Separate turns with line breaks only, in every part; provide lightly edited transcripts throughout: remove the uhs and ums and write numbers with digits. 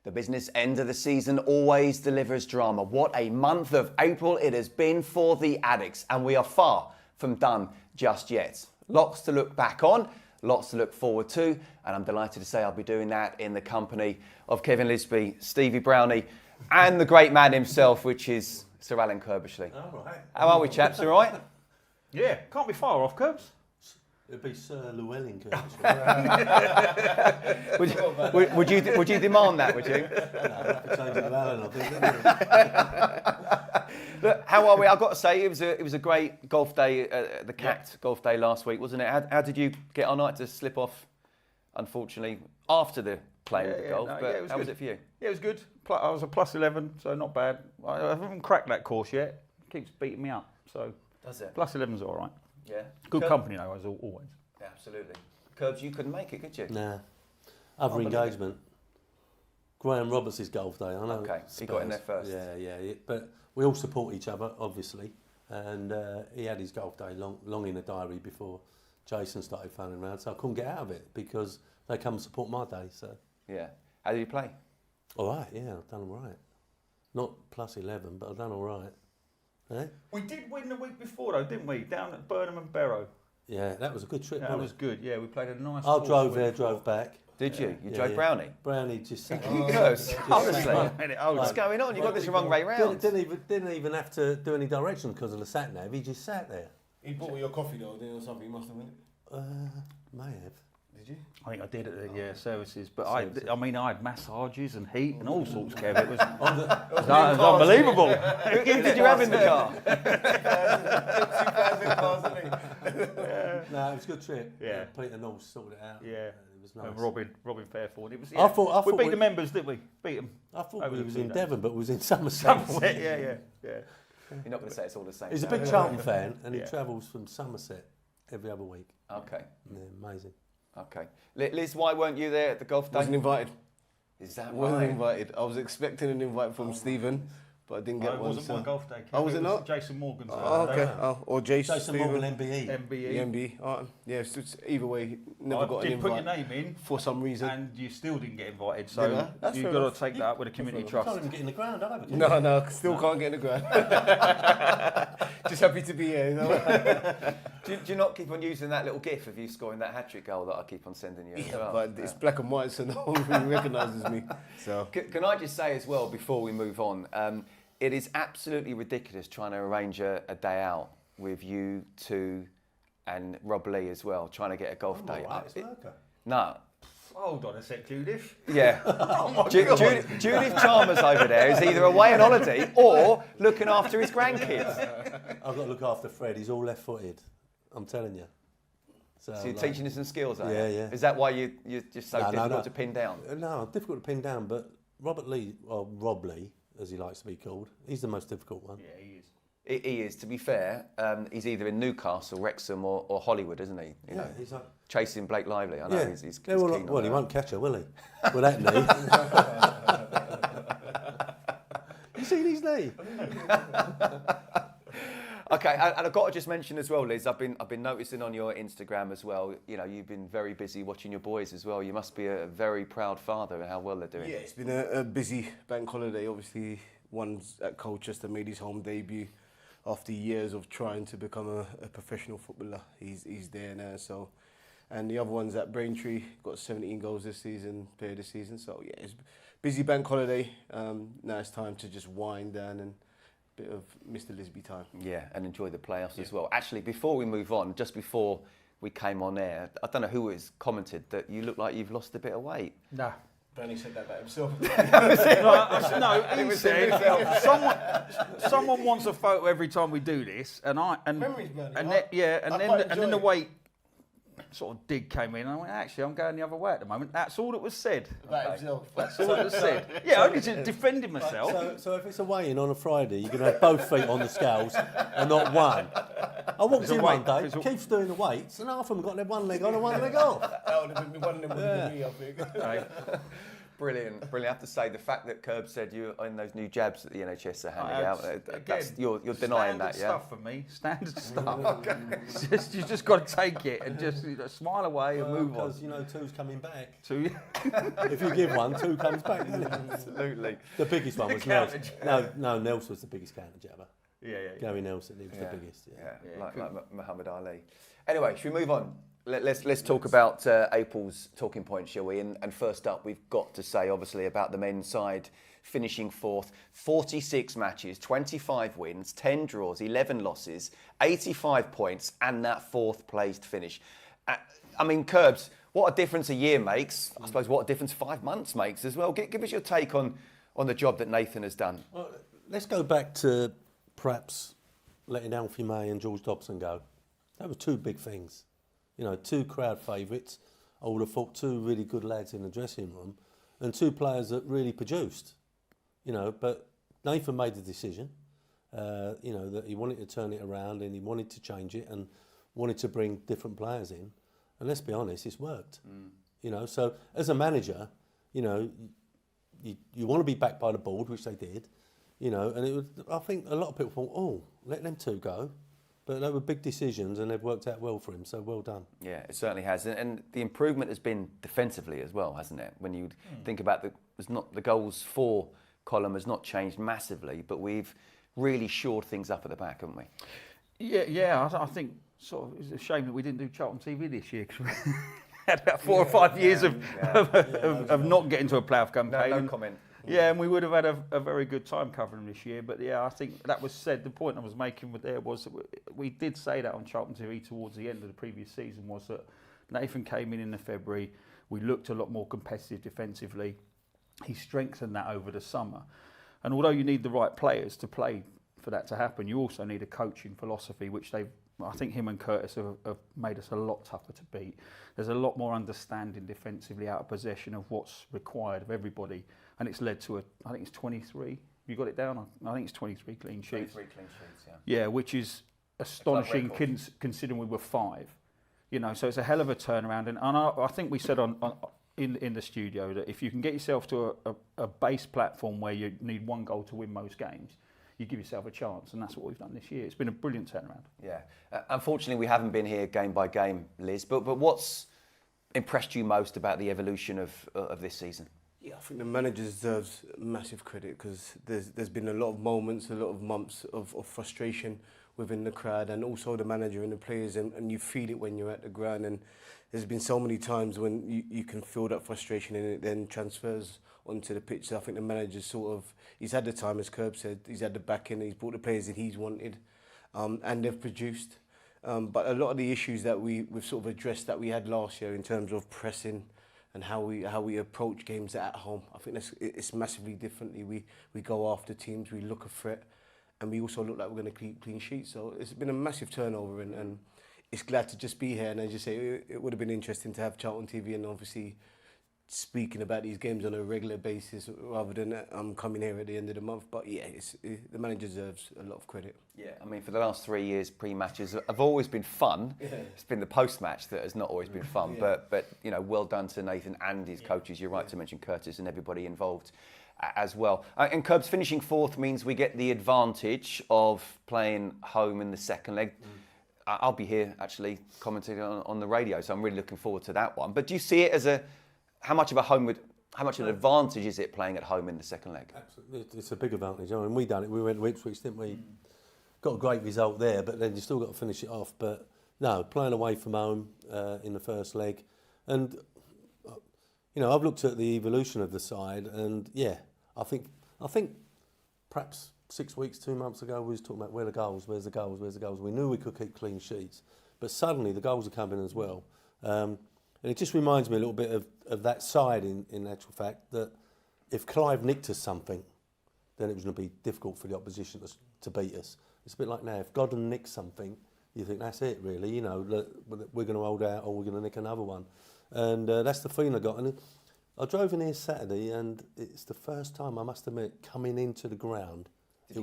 The business end of the season always delivers drama. What a month of April it has been for the Addicks, and we are far from done just yet. Lots to look back on, lots to look forward to, and I'm delighted to say I'll be doing that in the company of Kevin Lisbie, Stevie Brownie, and the great man himself, which is Sir Alan Curbishley.
All right.
How are we, chaps? All right?
Yeah, can't be far off, Curbs.
It'd be Sir Llewellyn Curbishley.
would you demand that? Would you?
Change it to Alan, I think.
Look, how are we? I've got to say, it was a great golf day, the CACT golf day last week, wasn't it? How did you get on? I had to slip off, unfortunately, after the playing of the golf. But how was it for you?
Yeah, it was good. I was a plus 11, so not bad. I haven't cracked that course yet. It keeps beating me up, so
does it?
Plus 11's all right.
Yeah.
Good company, though, as always.
Yeah, absolutely. Curbs, you couldn't make it, could you?
Nah. Other engagement. Graham Roberts' golf day, I know.
Okay, he got in there first.
Yeah. But we all support each other, obviously. And he had his golf day long in the diary before Jason started phoning around. So I couldn't get out of it because they come and support my day. So.
Yeah. How did you play?
All right, yeah, I've done all right. Not plus 11, but I've done all right. Eh?
We did win the week before, though, didn't we? Down at Burnham and Barrow.
Yeah, that was a good trip.
That was good. Yeah, we played a nice.
I drove there, drove back.
Did you? You drove Brownie?
Brownie just sat.
Honestly, what's going on? You got this the wrong way round.
Didn't even have to do any direction because of the sat nav. He just sat there.
He bought your coffee though, didn't he, or something? You must have, didn't
May have.
Did you?
I think I did at the services, but I had massages and heat and all sorts, Kev. It was unbelievable.
Who did you have in the car?
No, it was a good trip.
Yeah.
Peter Knowles sorted it out.
Yeah.
It was nice.
And Robin Fairford. It was.
I thought
we beat the members, didn't we? Beat them.
I thought we was in Devon, but we was in Somerset.
Yeah.
You're not going to say it's all the same.
He's a big Charlton fan, and he travels from Somerset every other week.
Okay.
Yeah, amazing.
Okay. Liz, why weren't you there at the golf day?
Wasn't invited.
Is that
Wasn't
right?
invited. I was expecting an invite from Stephen, but I didn't get one.
It wasn't my golf day. Kev.
Oh, was it not?
Jason Morgan's.
Oh, okay. Or Jason
Morgan,
Stephen.
MBE.
MBE. Yeah, so it's either way, never got an
did put your
invite
name in
for some reason.
and you still didn't get invited. So
That's
you've
fair
got
enough.
to take that up with the community
You
trust.
can't even get in the ground either.
No, still can't get in the ground. Just happy to be here. You know?
Do you not keep on using that little gif of you scoring that hat-trick goal that I keep on sending you? As well?
But it's black and white, so no one really recognises me. So
Can I just say as well, before we move on, it is absolutely ridiculous trying to arrange a day out with you two and Rob Lee as well, trying to get a golf day. No.
Hold on a sec, Judith.
Yeah. Judith Chalmers over there is either away on holiday or looking after his grandkids.
I've got to look after Fred. He's all left-footed. I'm telling you.
So you're teaching us some skills, are you?
Yeah.
Is that why you're just so difficult to pin down?
No, difficult to pin down, but Rob Lee, as he likes to be called, he's the most difficult one.
Yeah, he is.
He is, to be fair. He's either in Newcastle, Wrexham or Hollywood, isn't he? You know,
he's like...
chasing Blake Lively. I know he's keen
well,
on
he
that.
won't catch her, will he? With that knee. You see his knee?
Okay, and I've got to just mention as well, Liz, I've been noticing on your Instagram as well, you know, you've been very busy watching your boys as well. You must be a very proud father and how well they're doing.
yeah, it's been a busy bank holiday. Obviously, one's at Colchester, made his home debut after years of trying to become a professional footballer. He's there now. So, and the other one's at Braintree, got 17 goals this season, player this season. So yeah, it's busy bank holiday. Now it's time to just wind down and bit of Mr. Lisbie time.
Yeah, and enjoy the playoffs as well. Actually, before we move on, just before we came on air, I don't know who has commented that you look like you've lost a bit of weight.
Nah.
Bernie said that about himself.
He said someone wants a photo every time we do this, and
Memories, Bernie.
then the weight sort of dig came in, and I went, actually, I'm going the other way at the moment. That's all that was said.
About himself.
That's all that was said. Yeah, only to defending myself.
So if it's a weigh-in on a Friday, you can have both feet on the scales and not one. I walked in one day, Keith's doing the weights, and half of them got their one leg on and one leg off.
That would have been one of them would have been me, I think.
Brilliant. I have to say, the fact that Curb said you in those new jabs that the NHS are handing out, you're denying that, yeah?
Standard stuff for me, standard stuff. You just got to take it and just smile away and move on.
Because, two's coming back.
Two.
If you give one, two comes back, isn't it?
Absolutely.
The biggest one was Nelson. No, Nelson was the biggest counter jabber.
Yeah.
Gary Nelson, he was the biggest.
Like Muhammad Ali. Anyway, should we move on? Let's talk about April's talking points, shall we? And first up, we've got to say, obviously, about the men's side finishing fourth. 46 matches, 25 wins, 10 draws, 11 losses, 85 points, and that fourth-placed finish. I mean, Curbs, what a difference a year makes. I suppose what a difference 5 months makes as well. Give us your take on the job that Nathan has done.
Well, let's go back to perhaps letting Alfie May and George Dobson go. That were two big things. Two crowd favourites. I would have thought two really good lads in the dressing room and two players that really produced. But Nathan made the decision, that he wanted to turn it around and he wanted to change it and wanted to bring different players in. And let's be honest, it's worked. So as a manager, you want to be backed by the board, which they did, and it was, I think a lot of people thought, let them two go. But they were big decisions and they've worked out well for him, so well done.
Yeah, it certainly has. And the improvement has been defensively as well, hasn't it? When you think about the goals for column has not changed massively, but we've really shored things up at the back, haven't we?
Yeah. I think sort of it's a shame that we didn't do Charlton TV this year because we had about 4 or 5 years of not getting to a playoff campaign.
No comment.
Yeah, and we would have had a very good time covering this year. But yeah, I think that was said. The point I was making there was that we did say that on Charlton TV towards the end of the previous season was that Nathan came in the February. We looked a lot more competitive defensively. He strengthened that over the summer. And although you need the right players to play for that to happen, you also need a coaching philosophy, which I think him and Curtis have made us a lot tougher to beat. There's a lot more understanding defensively out of possession of what's required of everybody. And it's led to I think it's 23. You got it down? I think it's 23 clean sheets.
23 clean sheets, yeah.
Yeah, which is astonishing considering we were 5. So it's a hell of a turnaround. And I think we said in the studio that if you can get yourself to a base platform where you need 1 goal to win most games, you give yourself a chance, and that's what we've done this year. It's been a brilliant turnaround. Yeah.
Unfortunately, we haven't been here game by game, Liz, but what's impressed you most about the evolution of this season?
Yeah, I think the manager deserves massive credit because there's been a lot of moments, a lot of months of frustration within the crowd and also the manager and the players, and you feel it when you're at the ground. And there's been so many times when you can feel that frustration and it then transfers onto the pitch. So I think the manager's he's had the time, as Curb said, he's had the backing, he's brought the players that he's wanted, and they've produced. But a lot of the issues that we've sort of addressed that we had last year in terms of pressing and how we approach games at home, I think it's massively differently. We go after teams, we look a threat, and we also look like we're going to keep clean sheets. So it's been a massive turnover, and it's glad to just be here. And as you say, it would have been interesting to have Charlton TV and obviously speaking about these games on a regular basis rather than coming here at the end of the month. But yeah, the manager deserves a lot of credit.
Yeah, I mean, for the last 3 years, pre-matches have always been fun. Yeah. It's been the post-match that has not always been fun. Yeah. But well done to Nathan and his coaches. You're right to mention Curtis and everybody involved as well. And Curbs finishing 4th means we get the advantage of playing home in the second leg. I'll be here actually commenting on the radio, so I'm really looking forward to that one. But do you see it as how much of an advantage is it playing at home in the second leg?
Absolutely, it's a big advantage. I mean, we done it. We went to Ipswich, didn't we? Got a great result there, but then you still got to finish it off. But no, playing away from home in the first leg, and I've looked at the evolution of the side, and yeah, I think perhaps 6 weeks, 2 months ago, we was talking about where's the goals. We knew we could keep clean sheets, but suddenly the goals are coming as well. And it just reminds me a little bit of that side in actual fact, that if Clive nicked us something, then it was going to be difficult for the opposition to beat us. It's a bit like now, if Godden nicks something, you think that's it really, we're going to hold out or we're going to nick another one. And that's the feeling I got. And I drove in here Saturday and it's the first time, I must admit, coming into the ground, it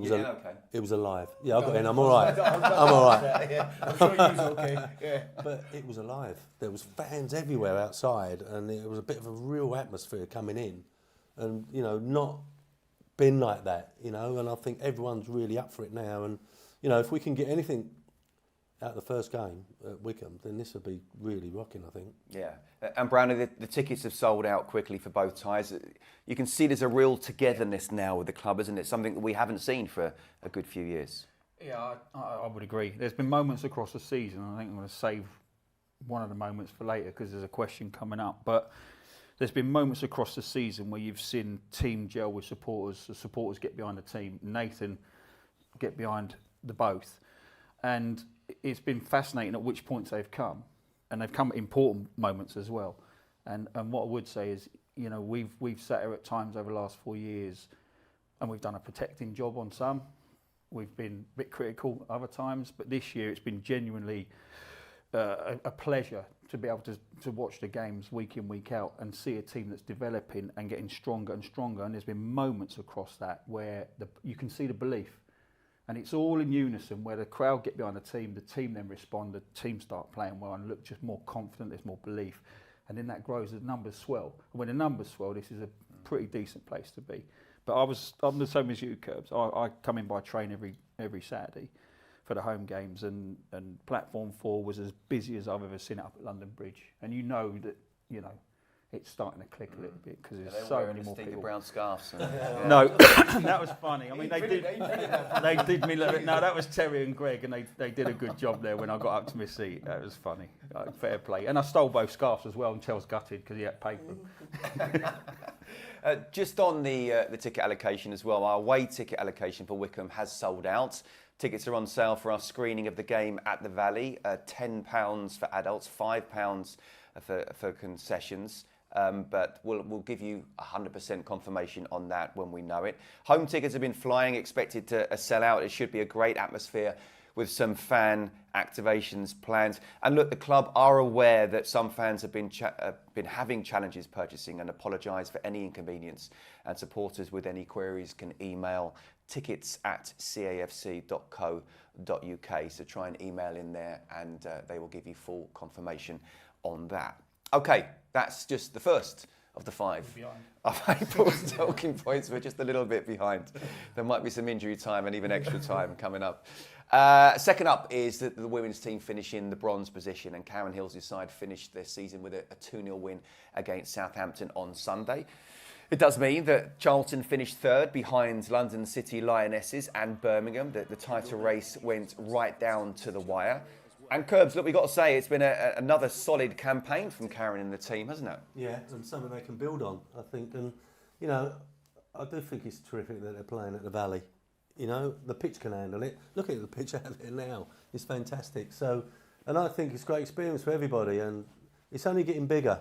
was alive. Yeah, I got in. I'm all right. I'm all right.
Yeah, I'm sure you was okay. Yeah.
But it was alive. There was fans everywhere outside, and it was a bit of a real atmosphere coming in. and not been like that, and I think everyone's really up for it now. And if we can get anything out of the first game at Wickham, then this will be really rocking, I think.
Yeah, and Brownie, the tickets have sold out quickly for both ties. You can see there's a real togetherness now with the club, isn't it? Something that we haven't seen for a good few years.
Yeah, I would agree. There's been moments across the season, and I think I'm going to save one of the moments for later because there's a question coming up, but there's been moments across the season where you've seen team gel with supporters, the supporters get behind the team, Nathan get behind the both, and it's been fascinating at which points they've come, and they've come at important moments as well. And what I would say is, we've sat here at times over the last 4 years, and we've done a protecting job on some. We've been a bit critical other times, but this year it's been genuinely a pleasure to be able to watch the games week in, week out and see a team that's developing and getting stronger and stronger. And there's been moments across that where you can see the belief. And it's all in unison, where the crowd get behind the team then respond, the team start playing well and look just more confident, there's more belief. And then that grows, the numbers swell. And when the numbers swell, this is a pretty decent place to be. But I'm the same as you, Curbs. I come in by train every Saturday for the home games, and Platform 4 was as busy as I've ever seen it up at London Bridge. And that, it's starting to click a little bit because there's so many more people.
Brown scarves.
No, that was funny. I mean, they did me. No, that was Terry and Greg, and they did a good job there when I got up to my seat. That was funny. Fair play. And I stole both scarves as well, and Charles gutted because he had paid for them.
Just on the ticket allocation as well, our away ticket allocation for Wickham has sold out. Tickets are on sale for our screening of the game at the Valley. £10 for adults, £5 for concessions. But we'll give you 100% confirmation on that when we know it. Home tickets have been flying, expected to sell out. It should be a great atmosphere with some fan activations planned. And look, the club are aware that some fans have been having challenges purchasing and apologise for any inconvenience. And supporters with any queries can email tickets@cafc.co.uk. So try and email in there and they will give you full confirmation on that. Okay, that's just the first of the 5 of April's talking points. We're just a little bit behind. There might be some injury time and even extra time coming up. Second up is that the women's team finish in the bronze position, and Karen Hill's side finished their season with a 2-0 win against Southampton on Sunday. It does mean that Charlton finished third behind London City Lionesses and Birmingham. The title race went right down to the wire. And Curbs, look, we've got to say, it's been another solid campaign from Karen and the team, hasn't it?
Yeah, and something they can build on, I think. And, I do think it's terrific that they're playing at the Valley. The pitch can handle it. Look at the pitch out there now. It's fantastic. So, and I think it's a great experience for everybody. And it's only getting bigger.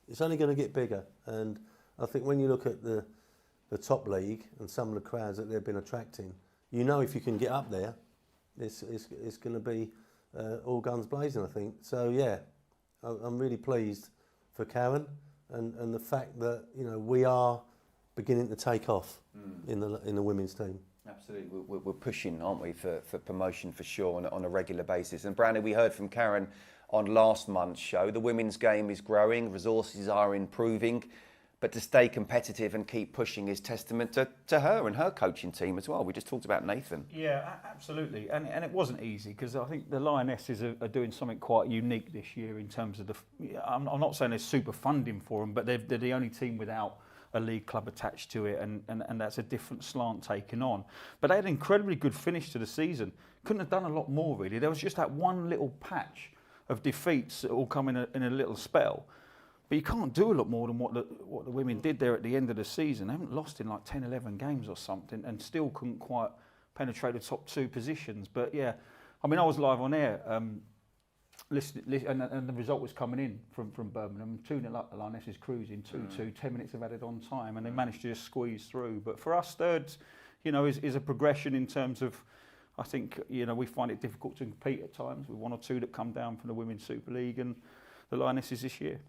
It's only going to get bigger. And I think when you look at the top league and some of the crowds that they've been attracting, if you can get up there, it's going to be all guns blazing, I think. So yeah, I'm really pleased for Karen and the fact that we are beginning to take off in the women's team.
Absolutely, we're pushing, aren't we, for promotion for sure on a regular basis. And Brandon, we heard from Karen on last month's show. The women's game is growing, resources are improving, but to stay competitive and keep pushing is testament to her and her coaching team as well. We just talked about Nathan.
Yeah, absolutely. And it wasn't easy because I think the Lionesses are doing something quite unique this year in terms of I'm not saying there's super funding for them, but they're the only team without a league club attached to it, and that's a different slant taken on. But they had an incredibly good finish to the season. Couldn't have done a lot more, really. There was just that one little patch of defeats that all come in a little spell. But you can't do a lot more than what the women did there at the end of the season. They haven't lost in like 10, 11 games or something, and still couldn't quite penetrate the top 2 positions. But yeah, I mean, I was live on air, listening, and the result was coming in from Birmingham. 2-0 up, the Lionesses cruising 2-2, 10 minutes of added on time, and they managed to just squeeze through. But for us, third, is a progression in terms of, I think, we find it difficult to compete at times with 1 or 2 that come down from the Women's Super League and the Lionesses this year.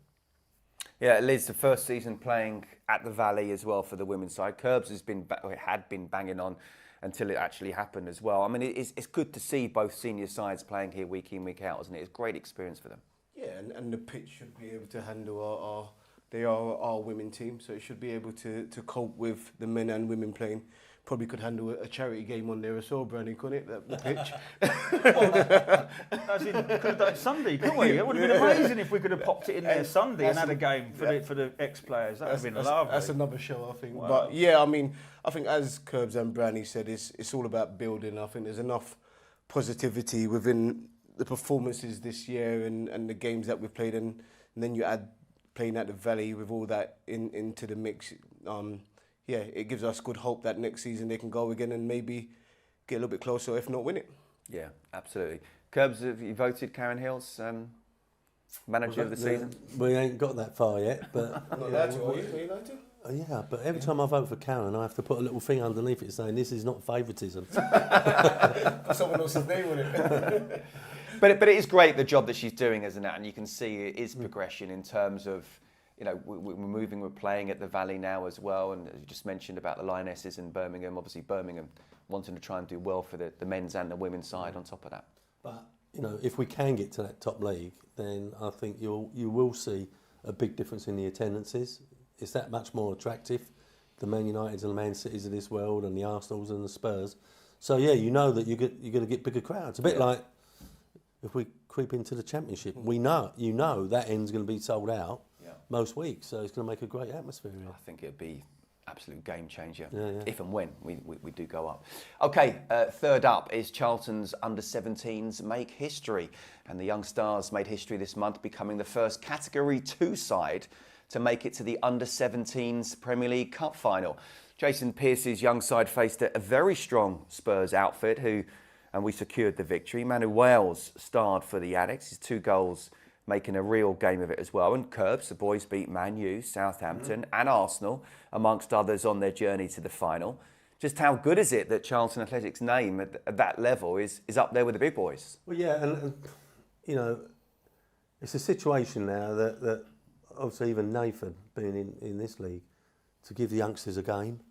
Yeah, Liz, the first season playing at the Valley as well for the women's side. Curbs had been banging on until it actually happened as well. I mean, it's good to see both senior sides playing here week in, week out, isn't it? It's a great experience for them.
Yeah, and the pitch should be able to handle they are our women team, so it should be able to cope with the men and women playing. Probably could handle a charity game on there as well, Brownie, couldn't it? The pitch.
As in, could have done it Sunday, couldn't we? It would have been amazing if we could have popped it in there Sunday and had a game for the ex-players. That would have been lovely.
That's another show, I think.
Wow.
But yeah, I mean, I think as Curbs and Brownie said, it's all about building. I think there's enough positivity within the performances this year and the games that we've played, and then you add playing at the Valley with all that into the mix. Yeah, it gives us good hope that next season they can go again and maybe get a little bit closer, if not win it.
Yeah, absolutely. Curbs, have you voted Karen Hills manager of the season?
We ain't got that far yet, but
Not allowed to, are you? Are you allowed to?
yeah. But every time I vote for Karen, I have to put a little thing underneath it saying this is not favouritism.
Put someone else's name on it.
But it is great the job that she's doing, isn't it? And you can see it is progression in terms of, you know, we're playing at the Valley now as well. And as you just mentioned about the Lionesses in Birmingham, obviously Birmingham wanting to try and do well for the men's and the women's side on top of that.
But you know, if we can get to that top league, then I think you will see a big difference in the attendances. It's that much more attractive. The Man Uniteds and the Man Cities of this world, and the Arsenals and the Spurs. So yeah, you know that you're going to get bigger crowds. A bit like if we creep into the Championship, you know that end's going to be sold out most weeks. So it's going to make a great atmosphere here.
I think it'd be absolute game changer
Yeah.
if and when we do go up. Okay, third up is Charlton's under-17s make history, and the Young Stars made history this month, becoming the first Category 2 side to make it to the under-17s Premier League Cup final. Jason Pearce's young side faced a very strong Spurs outfit and we secured the victory. Manu Wales starred for the Addicks, his 2 goals making a real game of it as well. And Curbs, the boys beat Man U, Southampton and Arsenal, amongst others, on their journey to the final. Just how good is it that Charlton Athletic's name at that level is up there with the big boys?
Well, yeah, and you know, it's a situation now that obviously even Nathan being in this league, to give the youngsters a game,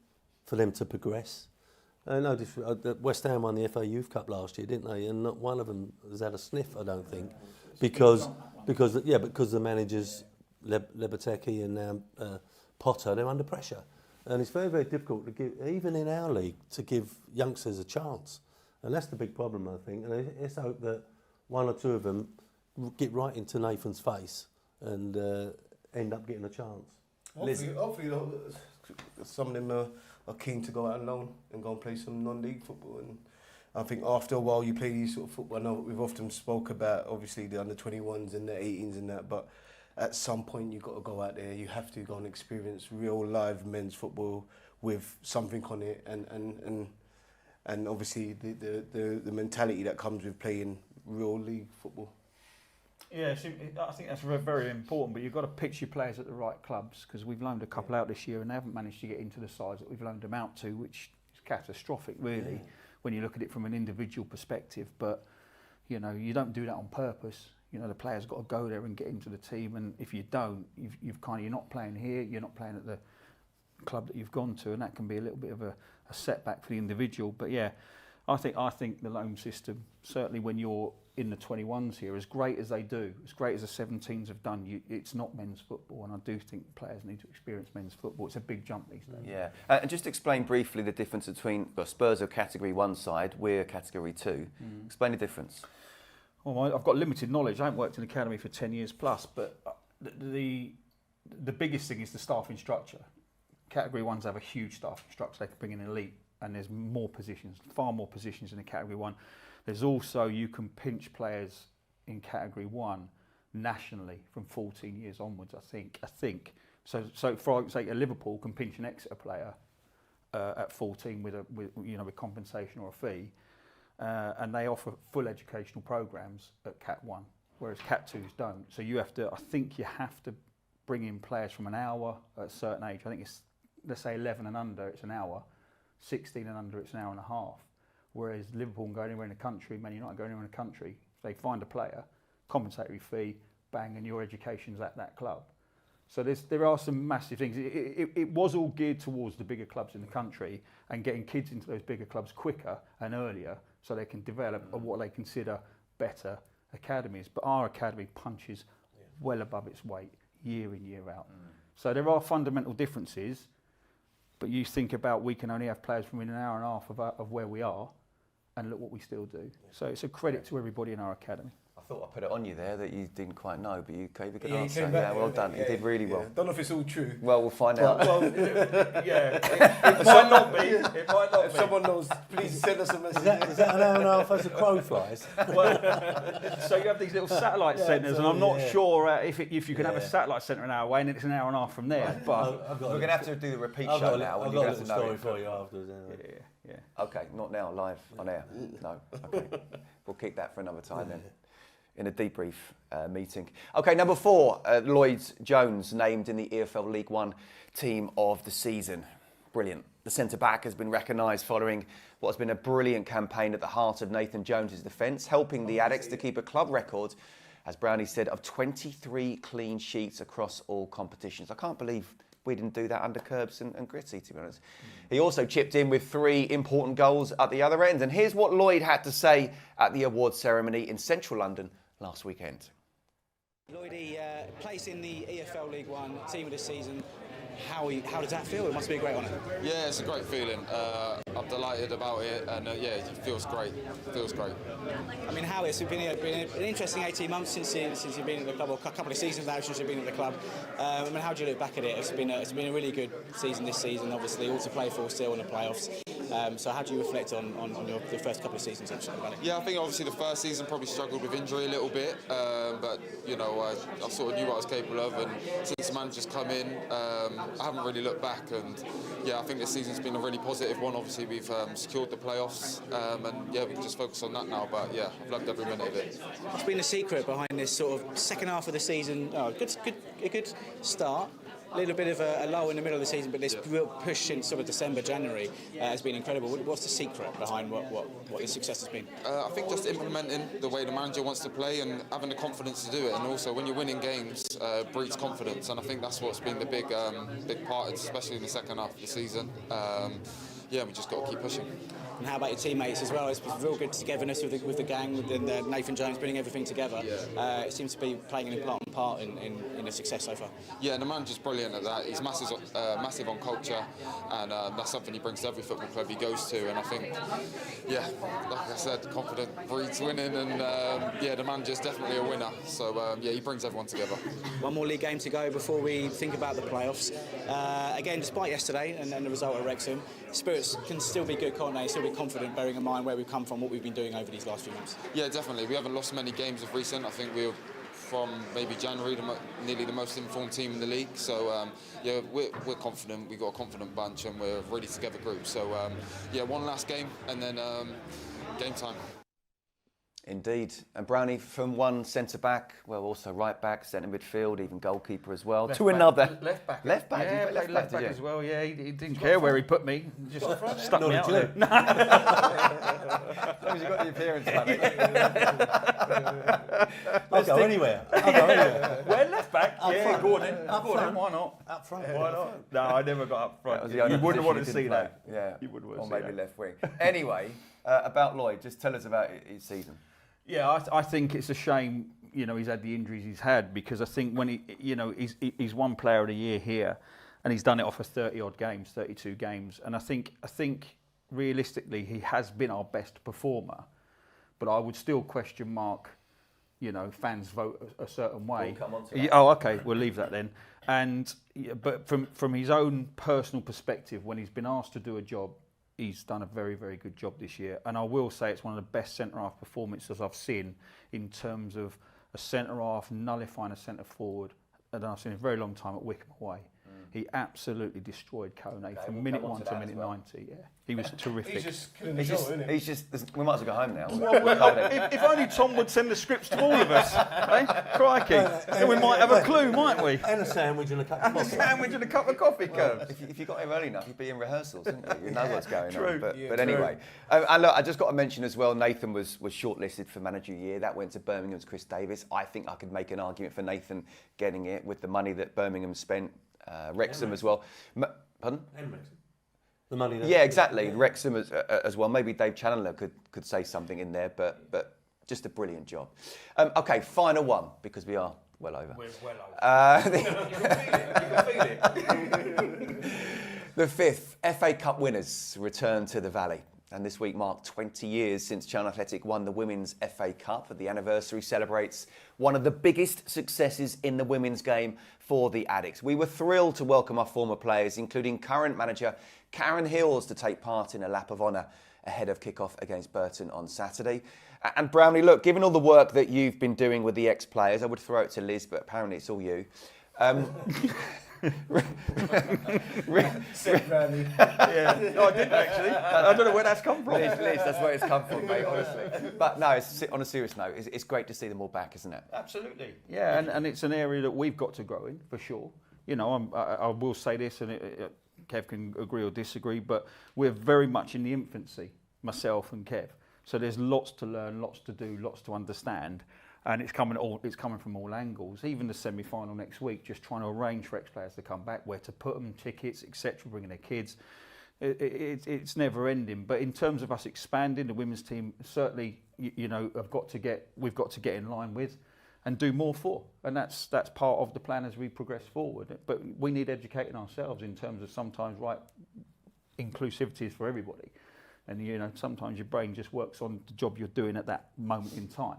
for them to progress. West Ham won the FA Youth Cup last year, didn't they? And not one of them has had a sniff, I don't think, because the managers Lebetecki and now Potter, they're under pressure, and it's very, very difficult to give, even in our league, to give youngsters a chance, and that's the big problem, I think. And let's hope that 1 or 2 of them get right into Nathan's face and end up getting a chance.
Hopefully, some of them are keen to go out on loan and go and play some non-league football. And I think after a while you play these sort of football. I know we've often spoke about obviously the under-21s and the 18s and that, but at some point you've got to go out there. You have to go and experience real live men's football with something on it, and obviously the mentality that comes with playing real league football.
Yeah, I think that's very important, but you've got to pitch your players at the right clubs, because we've loaned a couple out this year and they haven't managed to get into the sides that we've loaned them out to, which is catastrophic, really, when you look at it from an individual perspective. But, you know, you don't do that on purpose. You know, the player's got to go there and get into the team, and if you don't, you're not playing here, you're not playing at the club that you've gone to, and that can be a little bit of a setback for the individual. But yeah, I think the loan system, certainly when you're in the 21s here, as great as they do, as great as the 17s have done, it's not men's football, and I do think players need to experience men's football. It's a big jump these days.
Yeah, and just explain briefly the difference between Spurs are Category 1 side, we're Category 2. Explain the difference.
Well, I've got limited knowledge. I haven't worked in the academy for 10 years plus, but the biggest thing is the staffing structure. Category 1s have a huge staffing structure. They can bring in an elite, and there's more positions, far more positions in the Category 1. There's also, you can pinch players in Category 1 nationally from 14 years onwards, I think. So for example, Liverpool can pinch an Exeter player at 14 with compensation or a fee, and they offer full educational programs at Cat 1, whereas Cat 2s don't. So I think you have to bring in players from an hour at a certain age. I think it's, let's say 11 and under, it's an hour. 16 and under, it's an hour and a half. Whereas Liverpool can go anywhere in the country, Man United go anywhere in the country. If they find a player, compensatory fee, bang, and your education's at that club. So there are some massive things. It was all geared towards the bigger clubs in the country and getting kids into those bigger clubs quicker and earlier so they can develop what they consider better academies. But our academy punches well above its weight year in, year out. So there are fundamental differences, but you think about we can only have players from within an hour and a half of where we are, and look what we still do. So it's a credit to everybody in our academy.
I thought I put it on you there that you didn't quite know, but you gave a good
Yeah, you
answer.
came back,
Yeah, well done. You did really well.
Don't know if it's all true.
Well, we'll find out.
Well, yeah, it might not be. It might not
If
be.
someone knows, please send us a message.
Is that an hour and a half as a crow flies?
So you have these little satellite centres, and I'm not
yeah.
sure if you can have a satellite centre an hour away, and it's an hour and a half from there. But
We're going to have to do the repeat
I've
show
got
now.
I've
and
got
you're
a
going to
little
have to know
story
it.
for you afterwards. Anyway.
yeah.
Okay, not now, live on air. No, okay. We'll keep that for another time then, in a debrief meeting. Okay, number 4, Lloyd Jones named in the EFL League One team of the season. Brilliant. The centre-back has been recognised following what has been a brilliant campaign at the heart of Nathan Jones' defence, helping the Addicks to keep a club record, as Brownie said, of 23 clean sheets across all competitions. I can't believe we didn't do that under Curbs and Gritty, to be honest. He also chipped in with 3 important goals at the other end. And here's what Lloyd had to say at the awards ceremony in central London last weekend.
Lloydie, place in the EFL League One team of the season. How does that feel? It must be a great honour.
Yeah, it's a great feeling. I'm delighted about it, and it feels great. Feels great.
I mean, how it's been an interesting 18 months since you've been at the club, or a couple of seasons now since you've been at the club. I mean, how do you look back at it? It's been a really good season this season. Obviously, all to play for still in the playoffs. So how do you reflect on your first couple of seasons?
Yeah, I think obviously the first season probably struggled with injury a little bit, but I sort of knew what I was capable of, and since the manager's come in, I haven't really looked back, and yeah, I think this season's been a really positive one. Obviously, we've secured the playoffs, and yeah, we can just focus on that now. But yeah, I've loved every minute of it.
What's been the secret behind this sort of second half of the season? A good start. A little bit of a lull in the middle of the season, but this real push since sort of December, January has been incredible. What's the secret behind what this success has been?
I think just implementing the way the manager wants to play and having the confidence to do it, and also when you're winning games, breeds confidence, and I think that's what's been the big part, especially in the second half of the season. Yeah, we just got to keep pushing.
And how about your teammates as well? It's real good togetherness with the gang, with Nathan Jones bringing everything together. Yeah. It seems to be playing an important part in the success so far.
Yeah, and the manager's brilliant at that. He's massive on culture, and that's something he brings to every football club he goes to. And I think, yeah, like I said, confident breeds winning, and the manager's definitely a winner. So he brings everyone together.
One more league game to go before we think about the playoffs. Again, despite yesterday and the result at Wrexham, spirits can still be good, can't they? Still be confident, bearing in mind where we've come from, what we've been doing over these last few months.
Yeah, definitely. We haven't lost many games of recent. I think we're from maybe January nearly the most informed team in the league. So we're confident. We've got a confident bunch, and we're a really together group. So one last game, and then game time.
Indeed. And Brownie, from one centre-back, well, also right-back, centre midfield, even goalkeeper as well, to another.
Left-back.
Left-back?
Yeah,
You played
left back as well, yeah. He didn't care where he put me. He just stuck me out there.
As long as you got the appearance, buddy.
I'll go anywhere.
Where left-back? Yeah,
front.
go on in.
Up
Go on in,
front.
why not?
Up front.
Why not? No, I never got up front.
That was the only
You wouldn't
position
want
you
to
didn't
see
play.
that.
Yeah.
You wouldn't want
Or
to see
maybe
that.
left wing. Anyway, about Lloyd, just tell us about his season.
Yeah, I think it's a shame, he's had the injuries he's had, because I think when he's one player of the year here, and he's done it off of 30-odd games, 32 games, and I think realistically he has been our best performer, but I would still question mark, fans vote a certain way.
We'll come on to that.
Oh, okay, we'll leave that then. But from his own personal perspective, when he's been asked to do a job, he's done a very, very good job this year. And I will say it's one of the best centre-half performances I've seen in terms of a centre-half nullifying a centre-forward that I've seen in a very long time at Wickham away. He absolutely destroyed Kone from
we'll
minute
come on
1
to
to
that
minute
as well.
90. Yeah, he was terrific.
He's just killing the show, isn't he?
He's just, we might as well go home now.
If only Tom would send the scripts to all of us, eh? Crikey. Then we might have a clue, mightn't we?
And a sandwich and a cup of
And a
coffee.
sandwich and a cup of coffee, Curbs.
If you got here early enough, you'd be in rehearsals, wouldn't you? You know what's going
True.
on. But
Yeah,
anyway, and look, I just got to mention as well, Nathan was shortlisted for Manager of the Year. That went to Birmingham's Chris Davis. I think I could make an argument for Nathan getting it with the money that Birmingham spent, Wrexham as well. Pardon?
And Wrexham. The money.
Yeah, exactly. Wrexham as well. Maybe Dave Chandler could say something in there, but just a brilliant job. Okay, final one, because we are well over.
We're well over. You can feel it.
The fifth FA Cup winners return to the Valley. And this week marked 20 years since Charlton Athletic won the Women's FA Cup. The anniversary celebrates one of the biggest successes in the women's game for the Addicks. We were thrilled to welcome our former players, including current manager Karen Hills, to take part in a lap of honour ahead of kick-off against Burton on Saturday. And Brownie, look, given all the work that you've been doing with the ex-players, I would throw it to Liz, but apparently it's all you.
Said Brownie.
Yeah, no, I didn't actually. I don't know where that's come from.
Liz, that's where it's come from, mate, honestly. But no, on a serious note, it's great to see them all back, isn't it?
Absolutely. Yeah, and it's an area that we've got to grow in, for sure. You know, I will say this, and Kev can agree or disagree, but we're very much in the infancy, myself and Kev. So there's lots to learn, lots to do, lots to understand. And it's coming from all angles. Even the semi-final next week, just trying to arrange for ex-players to come back, where to put them, tickets, etc., bringing their kids. It's never ending. But in terms of us expanding, the women's team certainly, you know, we've got to get in line with and do more for. And that's part of the plan as we progress forward. But we need educating ourselves in terms of sometimes inclusivity is for everybody. And you know, sometimes your brain just works on the job you're doing at that moment in time.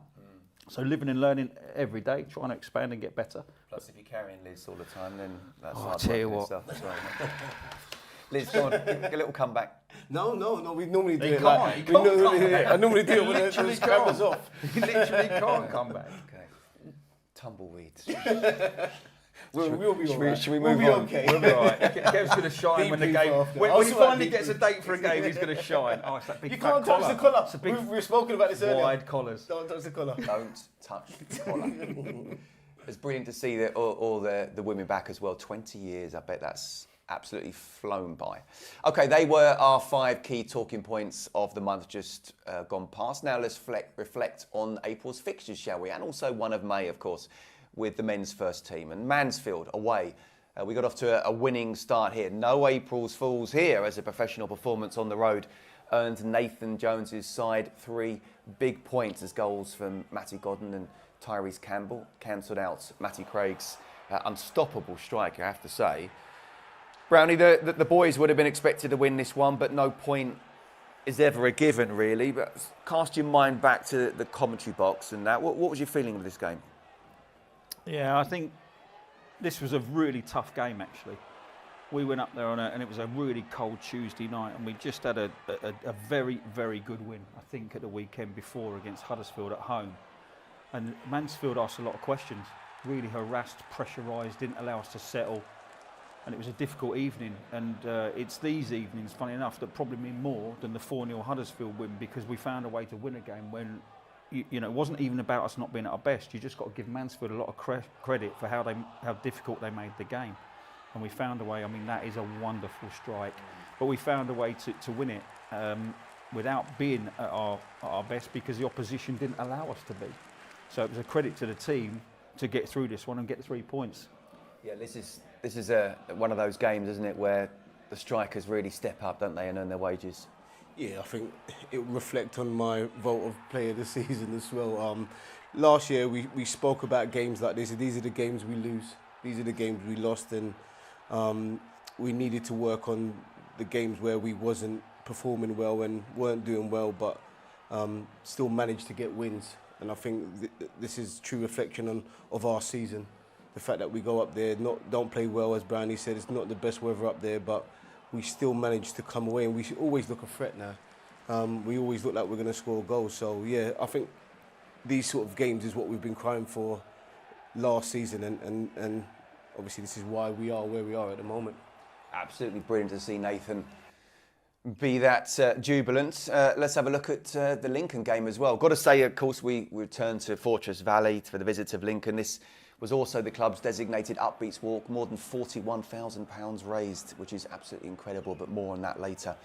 So living and learning every day, trying to expand and get better.
Plus, if you're carrying Liz all the time, then that's
I'll tell you what.
Stuff as well, mate. Liz, go on, give a little comeback.
No. We normally do
He
it
can't,
like...
he
we
can't
normally-
come back.
I normally do it when
Literally
the camera's
can't.
off.
He literally can't come back.
Okay. Tumbleweeds.
We'll be all right.
Should we
We'll
move
be
on?
okay.
We'll be all right. Kev's going to shine when the
Deep
game...
breathe after.
When
I'll
he
sort out
finally
deep
gets a date for a game, he's going to shine. Oh, it's that big
You
fat
can't touch the collar.
It's a big
We've spoken about this earlier.
wide collars.
Don't touch the collar.
Don't touch the collar. It's brilliant to see that all the women back as well. 20 years, I bet that's absolutely flown by. Okay, they were our 5 key talking points of the month just gone past. Now let's reflect on April's fixtures, shall we? And also one of May, of course, with the men's first team. And Mansfield away. We got off to a winning start here. No April's Fools here, as a professional performance on the road earned Nathan Jones's side 3 big points as goals from Matty Godden and Tyrese Campbell cancelled out Matty Craig's unstoppable strike, I have to say. Brownie, the boys would have been expected to win this one, but no point is ever a given, really. But cast your mind back to the commentary box and that. What was your feeling of this game?
Yeah, I think this was a really tough game, actually. We went up there and it was a really cold Tuesday night, and we just had a very, very good win, I think, at the weekend before against Huddersfield at home. And Mansfield asked a lot of questions, really harassed, pressurised, didn't allow us to settle. And it was a difficult evening. And it's these evenings, funny enough, that probably mean more than the 4-0 Huddersfield win, because we found a way to win a game when, you know, it wasn't even about us not being at our best. You just got to give Mansfield a lot of credit for how difficult they made the game. And we found a way. I mean, that is a wonderful strike. But we found a way to win it without being at our best, because the opposition didn't allow us to be. So it was a credit to the team to get through this one and get the 3 points.
Yeah, this is one of those games, isn't it, where the strikers really step up, don't they, and earn their wages.
Yeah, I think it will reflect on my vote of player of the season as well. Last year we spoke about games like this. These are the games we lose. These are the games we lost, and we needed to work on the games where we wasn't performing well and weren't doing well, but still managed to get wins. And I think this is true reflection of our season. The fact that we go up there, don't play well, as Brownie said, it's not the best weather up there, but we still managed to come away, and we always look a threat now. We always look like we're going to score goals. So yeah, I think these sort of games is what we've been crying for last season, and obviously this is why we are where we are at the moment.
Absolutely brilliant to see Nathan be that jubilant. Let's have a look at the Lincoln game as well. Got to say, of course, we returned to Fortress Valley for the visit of Lincoln. This was also the club's designated Upbeats walk, more than £41,000 raised, which is absolutely incredible, but more on that later.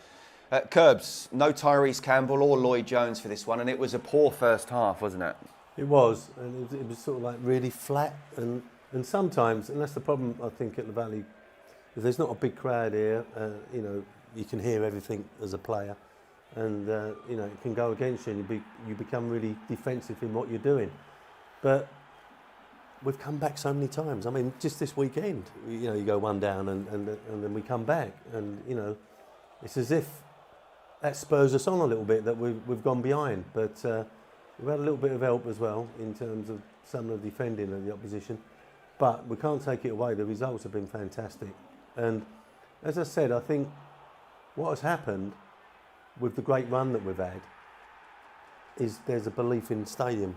Curbs, no Tyrese Campbell or Lloyd Jones for this one, and it was a poor first half, wasn't it?
It was, and it was sort of like really flat, and sometimes, and that's the problem I think at the Valley, if there's not a big crowd here, you know, you can hear everything as a player, and you know, it can go against you, and you become really defensive in what you're doing. But we've come back so many times. I mean, just this weekend, you go one down and then we come back, and it's as if that spurs us on a little bit that we've gone behind. But we've had a little bit of help as well in terms of some of the defending of the opposition. But we can't take it away. The results have been fantastic, and as I said, I think what has happened with the great run that we've had is there's a belief in the stadium,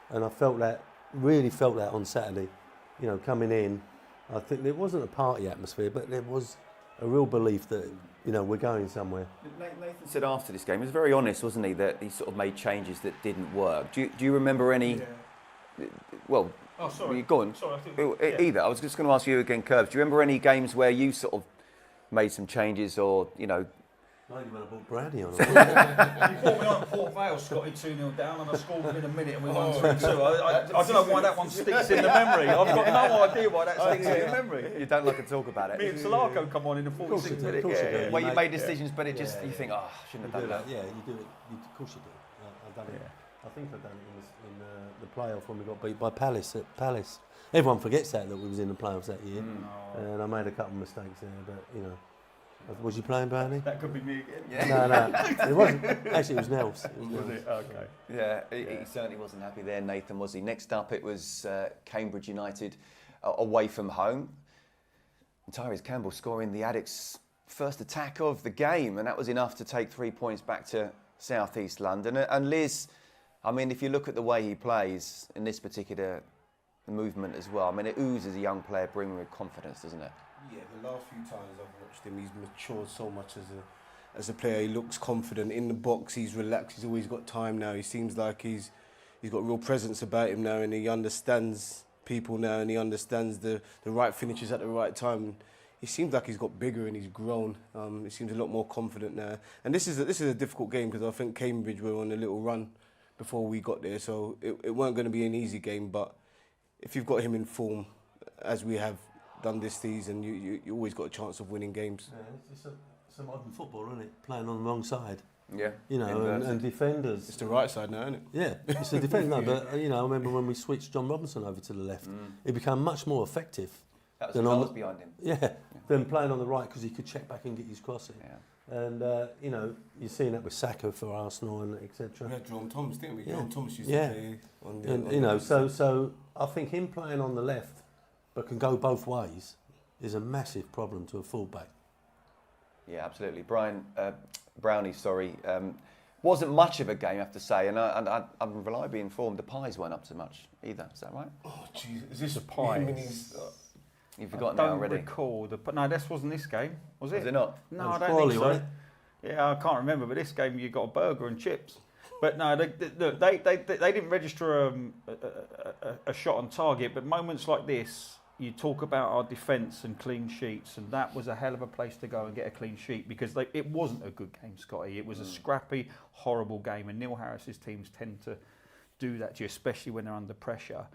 and I really felt that on Saturday. Coming in, I think there wasn't a party atmosphere, but there was a real belief that we're going somewhere.
Nathan said after this game, he was very honest, wasn't he, that he sort of made changes that didn't work. Do you remember any? Yeah. Well,
oh, sorry.
Go on.
Sorry, I
Either. I was just going to ask you again, Curbs. Do you remember any games where you sort of made some changes, or
Maybe when I bought Brownie on.
You brought me on at Port Vale, Scotty 2-0 down, and I scored within a minute, and we won 3-2. I don't know why that one sticks in the memory. I've got no idea why that sticks in the memory.
You don't like to talk about it.
Me and Salako come on in the 46th minute.
Yeah.
Well, you made decisions, but you think, I shouldn't have done that.
Yeah, you do it. Of course you do. I've done it. I think I've done it in the playoff when we got beat by Palace at Palace. Everyone forgets that we was in the playoffs that year, and I made a couple of mistakes there, but Was you playing, Brownie?
That could be me again.
Yeah.
No, it wasn't. Actually, it was Nels.
Was it? Okay.
Yeah, he certainly wasn't happy there, Nathan, was he? Next up, it was Cambridge United away from home. And Tyrese Campbell scoring the Addicks' first attack of the game, and that was enough to take 3 points back to South East London. And Liz, I mean, if you look at the way he plays in this particular movement as well, I mean, it oozes a young player bringing with confidence, doesn't it?
Yeah, the last few times I've watched him, he's matured so much as a player. He looks confident in the box. He's relaxed. He's always got time now. He seems like he's got real presence about him now, and he understands people now, and he understands the right finishes at the right time. He seems like he's got bigger and he's grown. He seems a lot more confident now. And this is a difficult game because I think Cambridge were on a little run before we got there, so it weren't going to be an easy game. But if you've got him in form, as we have done this season, you always got a chance of winning games.
Yeah, it's a modern football, isn't it? Playing on the wrong side.
Yeah.
And defenders.
It's the right side now, isn't it?
Yeah, it's the defender. No, but I remember when we switched John Robinson over to the left, it became much more effective.
That was goals behind him.
Yeah, than playing on the right because he could check back and get his crossing.
Yeah.
And you're seeing that with Saka for Arsenal and etc.
We had Jerome Thomas, didn't we?
Yeah.
Jerome Thomas used to play on the.
And so I think him playing on the left, but can go both ways, is a massive problem to a fullback.
Yeah, absolutely. Brownie, wasn't much of a game, I have to say, and I'm reliably informed the pies weren't up to much either. Is that right?
Oh, jeez, is this
a pie?
You've forgotten
I
now
don't
already.
recall. No, this wasn't this game, was it?
Was it not?
No, I
was
don't
Crawley,
think so.
wasn't
Yeah, I can't remember, but this game you got a burger and chips. But no, they didn't register a shot on target. But moments like this, you talk about our defence and clean sheets, and that was a hell of a place to go and get a clean sheet because it wasn't a good game, Scotty. It was a scrappy, horrible game, and Neil Harris's teams tend to do that to you, especially when they're under pressure.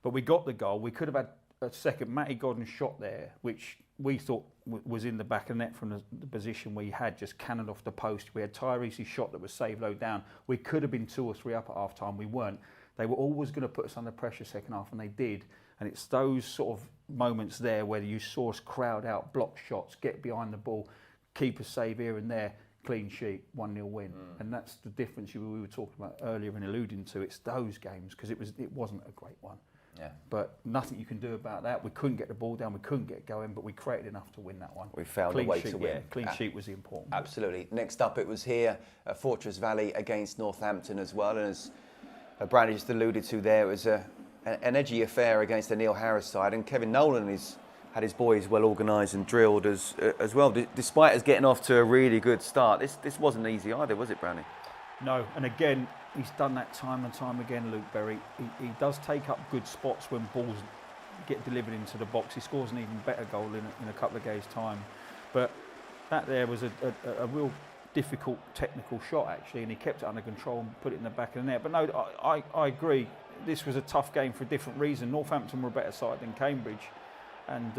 But we got the goal. We could have had a second. Matty Godden shot there, which we thought was in the back of the net from the position we had just cannoned off the post. We had Tyrese's shot that was saved low down. We could have been 2 or 3 up at half time. We weren't. They were always going to put us under pressure second half, and they did. And it's those sort of moments there where you saw us crowd out, block shots, get behind the ball, keep a save here and there, clean sheet, 1-0 win. And that's the difference we were talking about earlier and alluding to. It's those games because it wasn't a great one.
Yeah.
But nothing you can do about that. We couldn't get the ball down, we couldn't get going, but we created enough to win that one.
We found a way to win.
Yeah, clean sheet was the important.
Absolutely. Next up, it was here at Fortress Valley against Northampton as well. And as Brady just alluded to there, it was an edgy affair against the Neil Harris side. And Kevin Nolan had his boys well organised and drilled as well. Despite us getting off to a really good start, this wasn't easy either, was it, Brownie?
No, and again, he's done that time and time again, Luke Berry. He does take up good spots when balls get delivered into the box. He scores an even better goal in a couple of games' time. But that there was a real difficult technical shot, actually, and he kept it under control and put it in the back of the net. But no, I agree. This was a tough game for a different reason. Northampton were a better side than Cambridge. And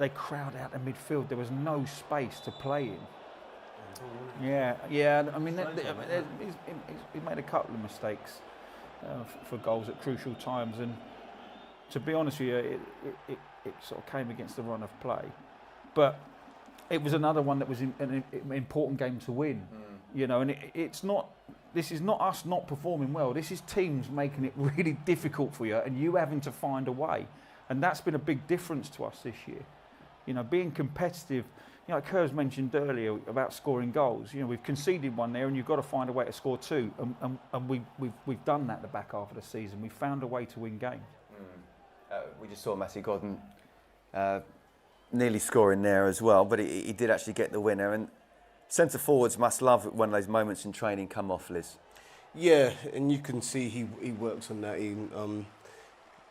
they crowd out the midfield. There was no space to play in. Yeah. I mean, he made a couple of mistakes, for goals at crucial times. And to be honest with you, it sort of came against the run of play. But it was another one that was an important game to win. You know, and it's not. This is not us not performing well. This is teams making it really difficult for you, and you having to find a way. And that's been a big difference to us this year. You know, being competitive. You know, like Curbs mentioned earlier about scoring goals. You know, we've conceded one there, and you've got to find a way to score two. And we've done that the back half of the season. We've found a way to win games.
We just saw Matty Godden nearly scoring there as well, but he did actually get the winner. And centre forwards must love when those moments in training come off, Liz.
Yeah, and you can see he works on that.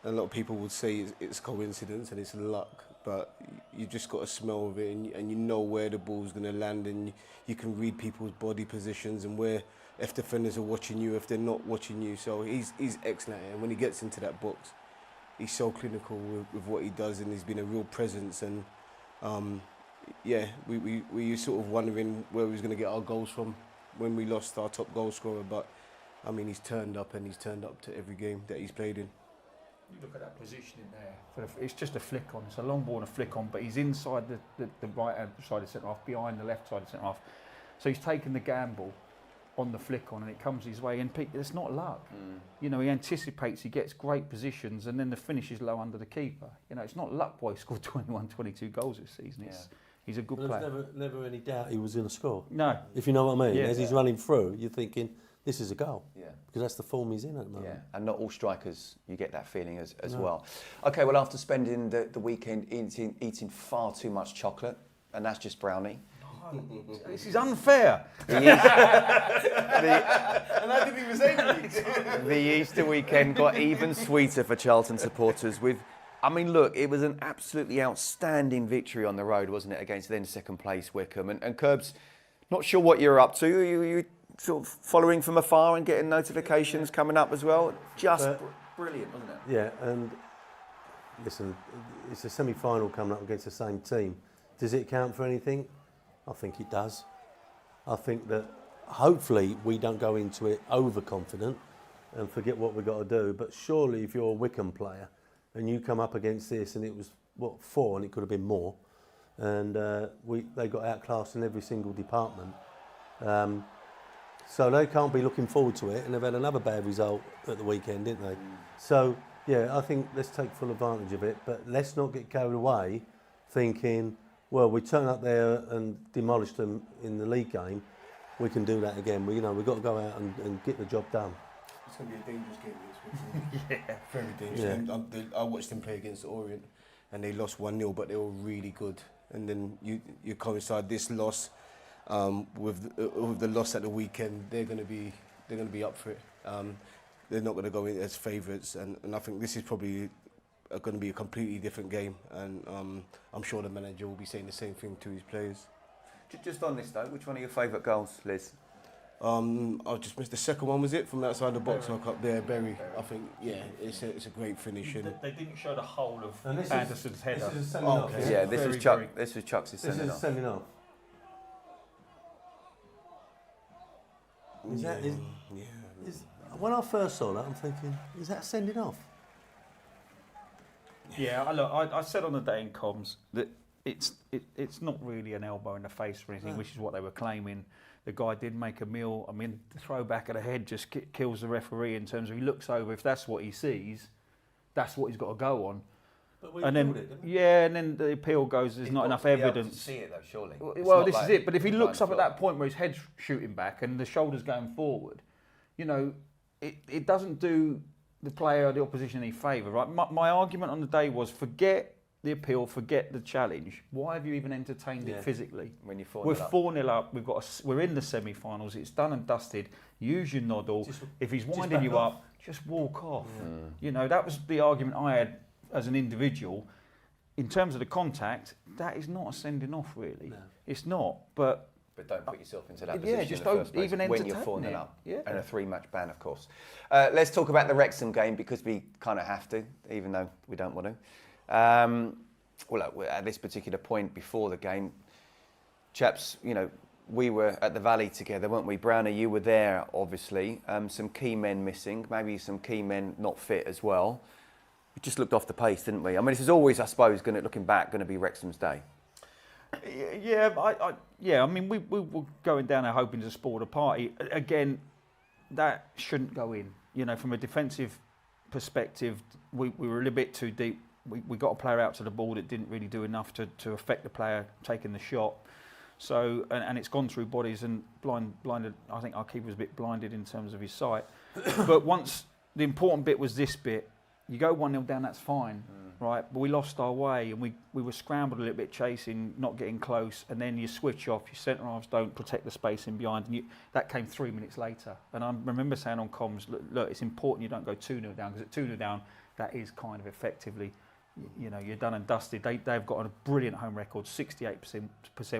A lot of people would say it's coincidence and it's luck, but you just got a smell of it, and you know where the ball's going to land, and you can read people's body positions and where, if defenders are watching you, if they're not watching you. So he's excellent, and when he gets into that box, he's so clinical with what he does, and he's been a real presence. And yeah, we were sort of wondering where we was going to get our goals from when we lost our top goal scorer, but I mean, he's turned up, and he's turned up to every game that he's played in.
You look at that positioning there. It's just a flick on. It's a long ball and a flick on, but he's inside the right hand side of centre half, behind the left side of centre half. So he's taken the gamble on the flick on, and it comes his way. And it's not luck. You know, he anticipates, he gets great positions, and then the finish is low under the keeper. You know, it's not luck why he scored 21, 22 goals this season. He's a good player.
There's never any doubt he was going to score.
No.
If you know what I mean.
Yeah.
As he's running through, you're thinking, this is a goal.
Yeah.
Because that's the form he's in at the moment.
Yeah, and not all strikers, you get that feeling as well. Okay, well, after spending the weekend eating far too much chocolate, and that's just brownie.
This is unfair.
And I didn't even say anything.
The Easter weekend got even sweeter for Charlton supporters with, I mean, look, it was an absolutely outstanding victory on the road, wasn't it, against then second place Wickham. And Curbs, not sure what you're up to. You sort of following from afar and getting notifications coming up as well. Just brilliant, wasn't it?
Yeah, and listen, it's a semi-final coming up against the same team. Does it count for anything? I think it does. I think that hopefully we don't go into it overconfident and forget what we've got to do. But surely if you're a Wickham player and you come up against this, and it was, 4, and it could have been more, and they got outclassed in every single department. So they can't be looking forward to it, and they've had another bad result at the weekend, didn't they? So, yeah, I think let's take full advantage of it, but let's not get carried away thinking, well, we turn up there and demolish them in the league game, we can do that again. We've got to go out and get the job done.
It's going to be a dangerous game this week. Yeah. Very dangerous. Yeah. I watched them play against Orient, and they lost 1-0, but they were really good. And then you coincide this loss with the loss at the weekend. They're going to be up for it. They're not going to go in as favourites, and I think this is probably going to be a completely different game. And I'm sure the manager will be saying the same thing to his players.
Just on this though, which one are your favourite goals, Liz?
I just missed the second one. Was it from outside the box? Like up there, Berry. I think it's a great finish. And
they didn't show the whole of
And
Anderson's header.
This is a sending off.
Yeah, this was Chuck. This was Chuck's
This
sending
is
off.
sending off. When I first saw that, I'm thinking, is that sending off?
Yeah, I said on the day in comms that it's not really an elbow in the face or anything, which is what they were claiming. The guy did make a meal. I mean, the throw back of the head just kills the referee in terms of he looks over. If that's what he sees, that's what he's got to go on.
But we
And then,
called it, didn't we?
yeah, and then the appeal goes, there's not enough evidence.
To see it though, surely.
Well, this is it. But if he looks up at that point where his head's shooting back and the shoulder's going forward, you know, it doesn't do the player or the opposition any favour, right? My argument on the day was, forget the appeal, forget the challenge. Why have you even entertained it physically?
When you're 4-0
We're
up.
4-0 up. We're in the semi-finals. It's done and dusted. Use your noddle. If he's winding you up, just walk off. You know, that was the argument I had as an individual. In terms of the contact, that is not a sending off, really. No. It's not. But
don't put yourself into that
yeah,
position
just
in the
don't
first place
even
when you're
entertain
4-0
it.
up.
Yeah.
And a 3-match ban, of course. Let's talk about the Wrexham game because we kind of have to, even though we don't want to. Well, look, at this particular point before the game, chaps, you know, we were at the Valley together, weren't we? Brownie, you were there, obviously. Some key men missing, maybe some key men not fit as well. We just looked off the pace, didn't we? I mean, this is always, I suppose, looking back, going to be Wrexham's day.
I mean, we were going down there hoping to spoil the party. Again, that shouldn't go in. You know, from a defensive perspective, we were a little bit too deep. We got a player out to the ball that didn't really do enough to affect the player taking the shot. So, and it's gone through bodies and blinded. I think our keeper was a bit blinded in terms of his sight. But once the important bit was this bit, you go 1-0 down, that's fine, right? But we lost our way and we were scrambled a little bit, chasing, not getting close, and then you switch off, your centre halves don't protect the space in behind, and that came 3 minutes later. And I remember saying on comms, look, it's important you don't go 2-0 down, because at 2-0 down, that is kind of effectively, you know, you're done and dusted. They've got a brilliant home record, 68%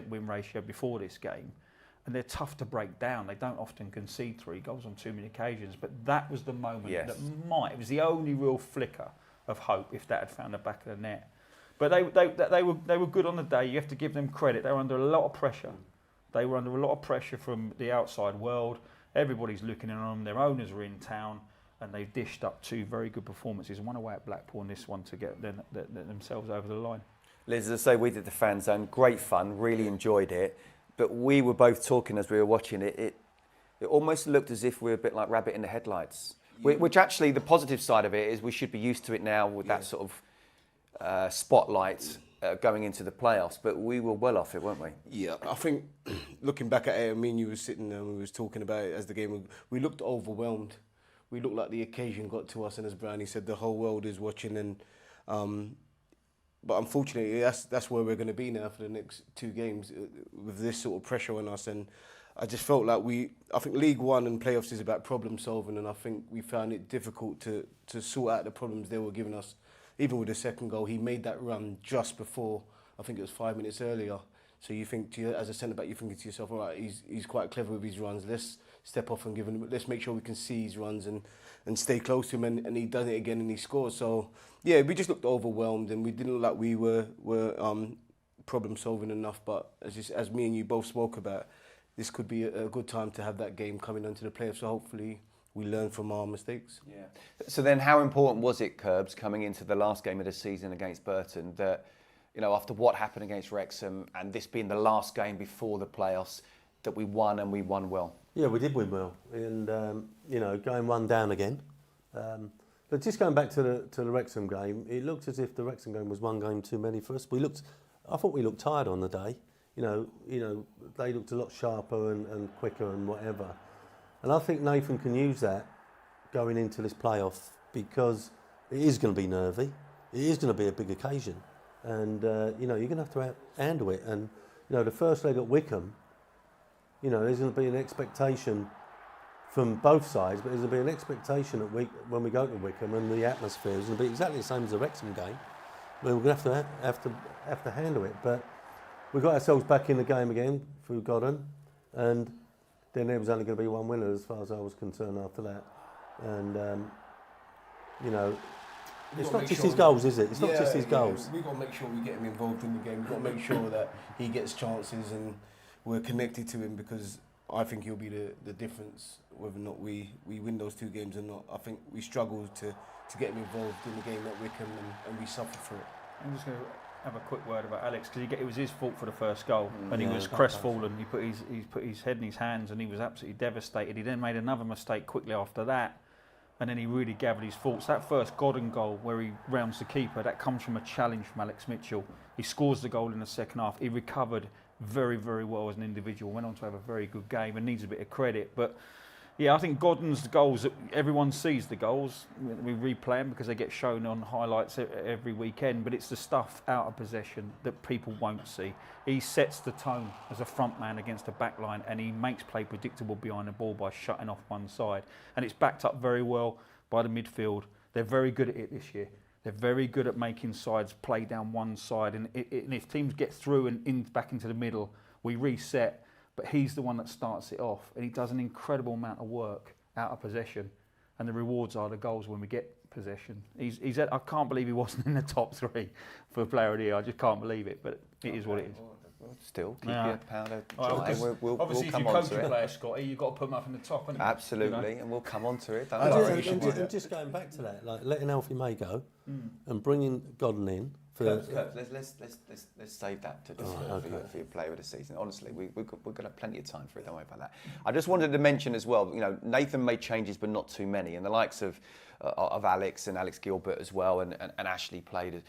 win ratio before this game. And they're tough to break down. They don't often concede 3 goals on too many occasions. But that was the moment it was the only real flicker of hope if that had found the back of the net. But they were good on the day. You have to give them credit. They were under a lot of pressure. They were under a lot of pressure from the outside world. Everybody's looking in on them. Their owners are in town. And they've dished up 2 very good performances. One away at Blackpool and this one to get themselves over the line.
Liz, as I say, we did the fan zone. Great fun. Really enjoyed it. But we were both talking as we were watching it. It almost looked as if we were a bit like rabbit in the headlights. Which actually, the positive side of it is we should be used to it now with that sort of spotlight going into the playoffs. But we were well off it, weren't we?
Yeah, I think looking back at it, I mean, you were sitting there and we was talking about it as the game. We looked overwhelmed. We looked like the occasion got to us, and as Brownie said, the whole world is watching. And but unfortunately, that's where we're going to be now for the next 2 games with this sort of pressure on us. And I just felt like I think League One and playoffs is about problem solving, and I think we found it difficult to sort out the problems they were giving us. Even with the second goal, he made that run just before, I think it was 5 minutes earlier. So you think, as a centre back, you're thinking to yourself, all right, he's quite clever with his runs. Let's step off and give him. Let's make sure we can see his runs and stay close to him. And he does it again and he scores. So yeah, we just looked overwhelmed and we didn't look like we were problem solving enough. But as me and you both spoke about, this could be a good time to have that game coming onto the playoffs. So hopefully we learn from our mistakes.
Yeah. So then, how important was it, Curbs, coming into the last game of the season against Burton, that, you know, after what happened against Wrexham and this being the last game before the playoffs, that we won and we won well?
Yeah, we did win well, and you know, going 1 down again. But just going back to the Wrexham game, it looked as if the Wrexham game was 1 game too many for us. I thought we looked tired on the day. You know, they looked a lot sharper and quicker and whatever. And I think Nathan can use that going into this playoff, because it is going to be nervy. It is going to be a big occasion. And, you know, you're going to have to handle it. And, you know, the first leg at Wickham, you know, there's going to be an expectation from both sides, but there's going to be an expectation when we go to Wickham, and the atmosphere is going to be exactly the same as the Wrexham game. We're going to have to handle it. But we got ourselves back in the game again through Godden, and then there was only going to be 1 winner as far as I was concerned after that. And, you know, it's not just his goals, is it? It's not just his goals.
We've got to make sure we get him involved in the game. We've got to make sure that he gets chances and we're connected to him, because I think he'll be the difference whether or not we win those 2 games or not. I think we struggled to get him involved in the game at Wickham, and we suffered for it.
I'm just going to have a quick word about Alex, because it was his fault for the first goal, and he was crestfallen. He put his head in his hands, and he was absolutely devastated. He then made another mistake quickly after that, and then he really gathered his thoughts. That first Godden goal where he rounds the keeper, that comes from a challenge from Alex Mitchell. He scores the goal in the second half. He recovered very, very well as an individual, went on to have a very good game and needs a bit of credit. But yeah, I think Godden's goals, everyone sees the goals. We replay them because they get shown on highlights every weekend, but it's the stuff out of possession that people won't see. He sets the tone as a front man against a back line, and he makes play predictable behind the ball by shutting off one side. And it's backed up very well by the midfield. They're very good at it this year. They're very good at making sides play down one side, and if teams get through and back into the middle, we reset. But he's the one that starts it off, and he does an incredible amount of work out of possession, and the rewards are the goals when we get possession. I can't believe he wasn't in the top 3 for Player of the Year. I just can't believe it, but it is what it is.
Still, keep
Yeah.
your powder
Well,
dry.
because
We'll
obviously, if
come
you
on
coach
to
a
it.
player, Scotty, you've got to put them up in the top, haven't you?
Absolutely,
You know?
and we'll come on to it. Don't
And,
worry.
and just going back to that, like letting Alfie May go and bringing Godden in for
Let's save that to for your player of the season. Honestly, we're going to have plenty of time for it. Don't worry about that. I just wanted to mention as well. You know, Nathan made changes, but not too many, and the likes of Alex and Alex Gilbert as well, and Ashley played.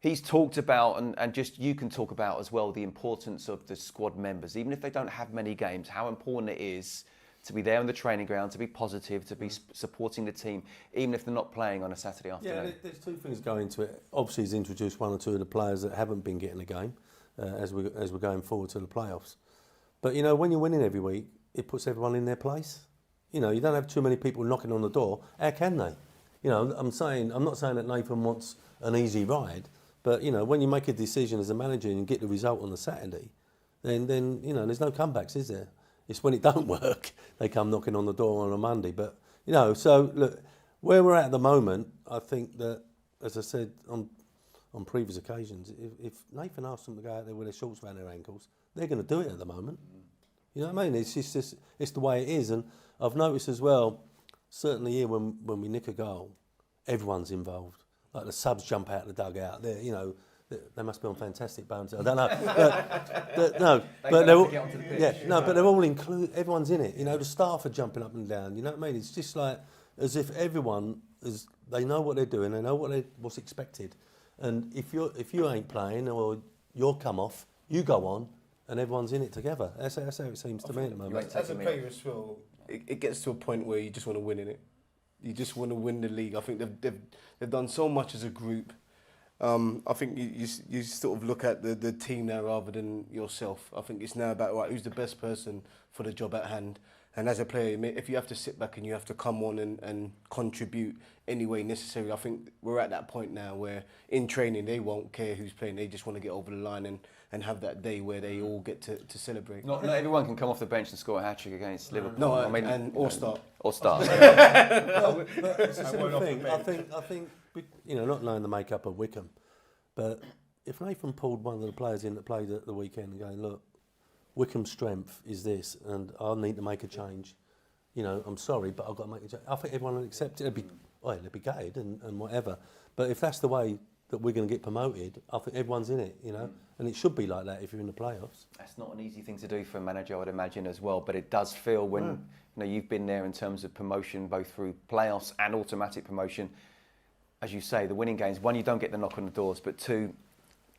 He's talked about, and just you can talk about as well, the importance of the squad members, even if they don't have many games, how important it is to be there on the training ground, to be positive, to be supporting the team, even if they're not playing on a Saturday afternoon.
Yeah, there's two things going into it. Obviously, he's introduced one or two of the players that haven't been getting a game as we're going forward to the playoffs. But, you know, when you're winning every week, it puts everyone in their place. You know, you don't have too many people knocking on the door. How can they? You know, I'm not saying that Nathan wants an easy ride, but, you know, when you make a decision as a manager and you get the result on the Saturday, then you know, there's no comebacks, is there? It's when it don't work, they come knocking on the door on a Monday. But, you know, so, look, where we're at the moment, I think that, as I said on previous occasions, if Nathan asks them to go out there with their shorts around their ankles, they're going to do it at the moment. You know what I mean? It's just it's the way it is. And I've noticed as well, certainly here when we nick a goal, everyone's involved. Like the subs jump out the dugout. You know, they must be on fantastic bounty. I don't know, but they're all included. Everyone's in it. You know, the staff are jumping up and down. You know what I mean? It's just like as if everyone they know what they're doing. They know what's expected. And if you ain't playing or you're come off, you go on, and everyone's in it together. That's how it seems to me at the moment.
As a player as well, it gets to a point where you just want to win in it. You just want to win the league. I think they've done so much as a group. I think you sort of look at the team now rather than yourself. I think it's now about right, who's the best person for the job at hand. And as a player, if you have to sit back and you have to come on and contribute any way necessary, I think we're at that point now where in training they won't care who's playing. They just want to get over the line and have that day where they all get to celebrate.
Not everyone can come off the bench and score a hat-trick against Liverpool.
No, or start.
Or start.
But it's a simple thing. I think you know, not knowing the makeup of Wickham, but if Nathan pulled one of the players in that played at the weekend and going, look, Wickham's strength is this, and I need to make a change. You know, I'm sorry, but I've got to make a change. I think everyone will accept it. They'll be gutted and whatever. But if that's the way that we're going to get promoted, I think everyone's in it, you know. And it should be like that if you're in the playoffs.
That's not an easy thing to do for a manager, I would imagine, as well. But it does feel when you know you've been there in terms of promotion, both through playoffs and automatic promotion. As you say, the winning games, one, you don't get the knock on the doors, but two,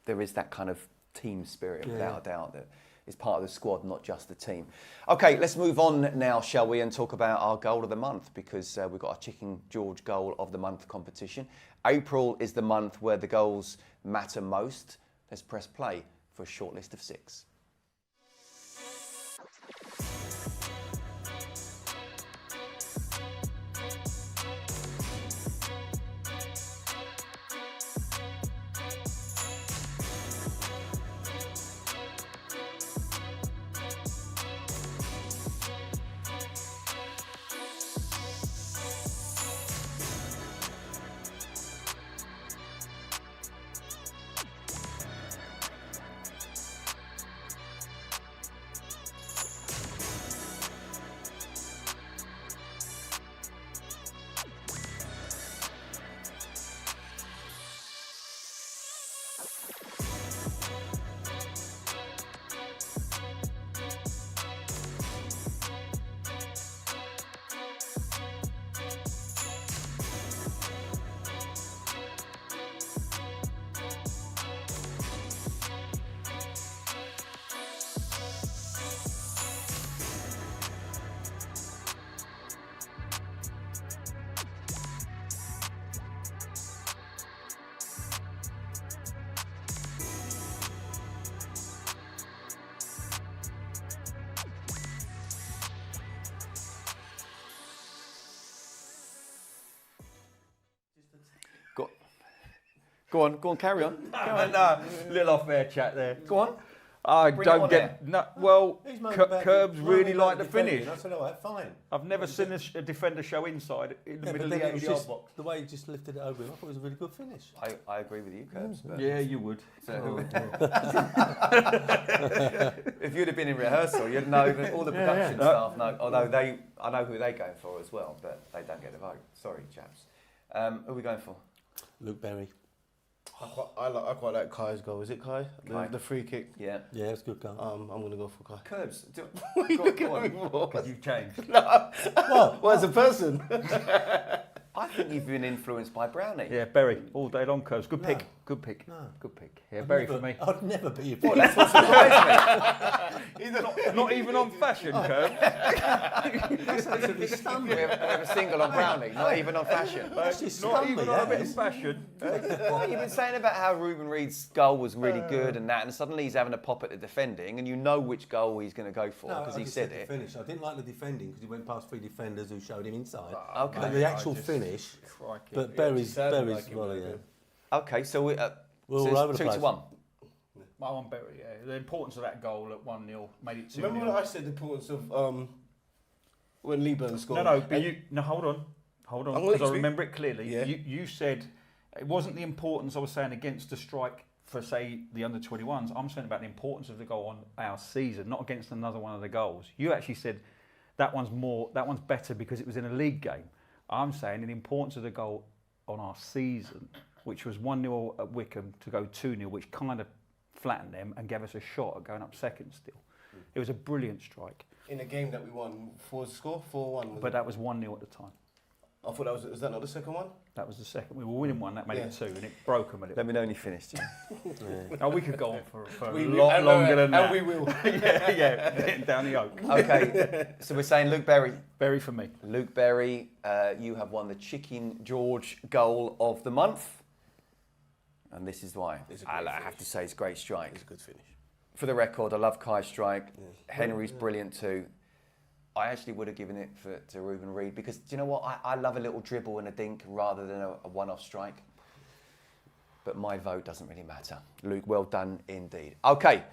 there is that kind of team spirit, without a doubt, that is part of the squad, not just the team. Okay, let's move on now, shall we, and talk about our goal of the month, because we've got our Chicken George goal of the month competition. April is the month where the goals matter most. Let's press play for a short list of 6. Go on, carry on.
No, little off-air chat there.
Go on.
I
Bring it
don't
on
get no. Well,
He's moaning about
Curbs
moaning
really
about
like the
defending.
finish.
I said, all right, fine.
I've never seen a defender show inside in the
Yeah,
middle
but
of
then
the
it was
80-yard
just
box.
the way he just lifted it over him. I thought it was a really good finish.
I agree with you, Curbs. but-
Yeah, you would.
So if you'd have been in rehearsal, you'd know that all the production staff know. Although I know who they're going for as well, but they don't get the vote. Sorry, chaps. Who are we going for?
Luke Berry.
I quite like Kai's goal. Is it Kai?
Kai.
The free kick.
Yeah.
Yeah, it's a good goal.
I'm going to go for Kai.
Curbs.
What are you looking at me for?
Because you've changed.
Well, as a person.
I think you've been influenced by Brownie.
Yeah, Berry all day long. Curbs. Good pick.
No.
Good pick.
No.
Good pick. Yeah, Berry for me.
I'd never be your
Well, that's what surprised me.
Not even on fashion, Curbs.
That's absolutely
We
stunned
have a single on Brownie, not even on fashion.
That's just
Not
stunned
even
me,
on a
that
bit of
is.
fashion.
Well, you've been saying about how Ruben Reid's goal was really good and that, and suddenly he's having a pop at the defending, and you know which goal he's going to go for
No,
because
I
he
just
said
the
it.
finish. I didn't like the defending because he went past 3 defenders who showed him inside.
Okay.
But the actual finish,
Crikey.
but Berry's
sounded like him,
well,
yeah.
yeah.
Okay, so
We're
so
all over
it's
the
2-1.
place.
I want Berry, yeah. The importance of that goal at 1-0 made it 2-0.
Remember when I said the importance of when Lee Burton scored?
No, but hold on,
I'm gonna
because I
speak.
remember it clearly.
Yeah.
You said it wasn't the importance I was saying against the strike for, say, the under-21s. I'm saying about the importance of the goal on our season, not against another one of the goals. You actually said that one's better because it was in a league game. I'm saying the importance of the goal on our season, which was 1-0 at Wickham to go 2-0, which kind of flattened them and gave us a shot at going up second still. It was a brilliant strike,
In a game that we won, 4-1.
but that was 1-0 at the time.
I thought was that not the second one?
That was the second. We were winning one, that made
Yeah.
it 2, and it broke them a
Let
little.
me know when you finished. Yeah.
Oh, we could go on for a
We
lot
will,
longer than that.
and we will.
yeah, down the oak.
Okay, so we're saying Luke Berry.
Berry for me.
Luke Berry, you have won the Chicken George goal of the month. And this is why.
It's a great
I have
finish.
to say it's a great strike.
It's a good finish.
For the record, I love Kai's strike. Henry's brilliant too. I actually would have given it to Ruben Reid because, do you know what? I love a little dribble and a dink rather than a one-off strike. But my vote doesn't really matter. Luke, well done indeed. Okay,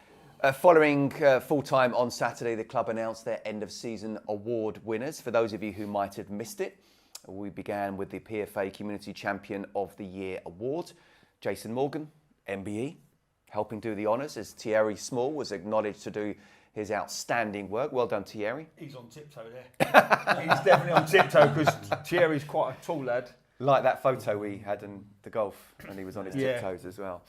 following full-time on Saturday, the club announced their end-of-season award winners. For those of you who might have missed it, we began with the PFA Community Champion of the Year award. Jason Morgan, MBE, helping do the honours as Thierry Small was acknowledged to do his outstanding work. Well done, Thierry.
He's on tiptoe there. He's definitely on tiptoe because Thierry's quite a tall lad.
Like that photo we had in the golf, and he was on his
Yeah.
tiptoes as well.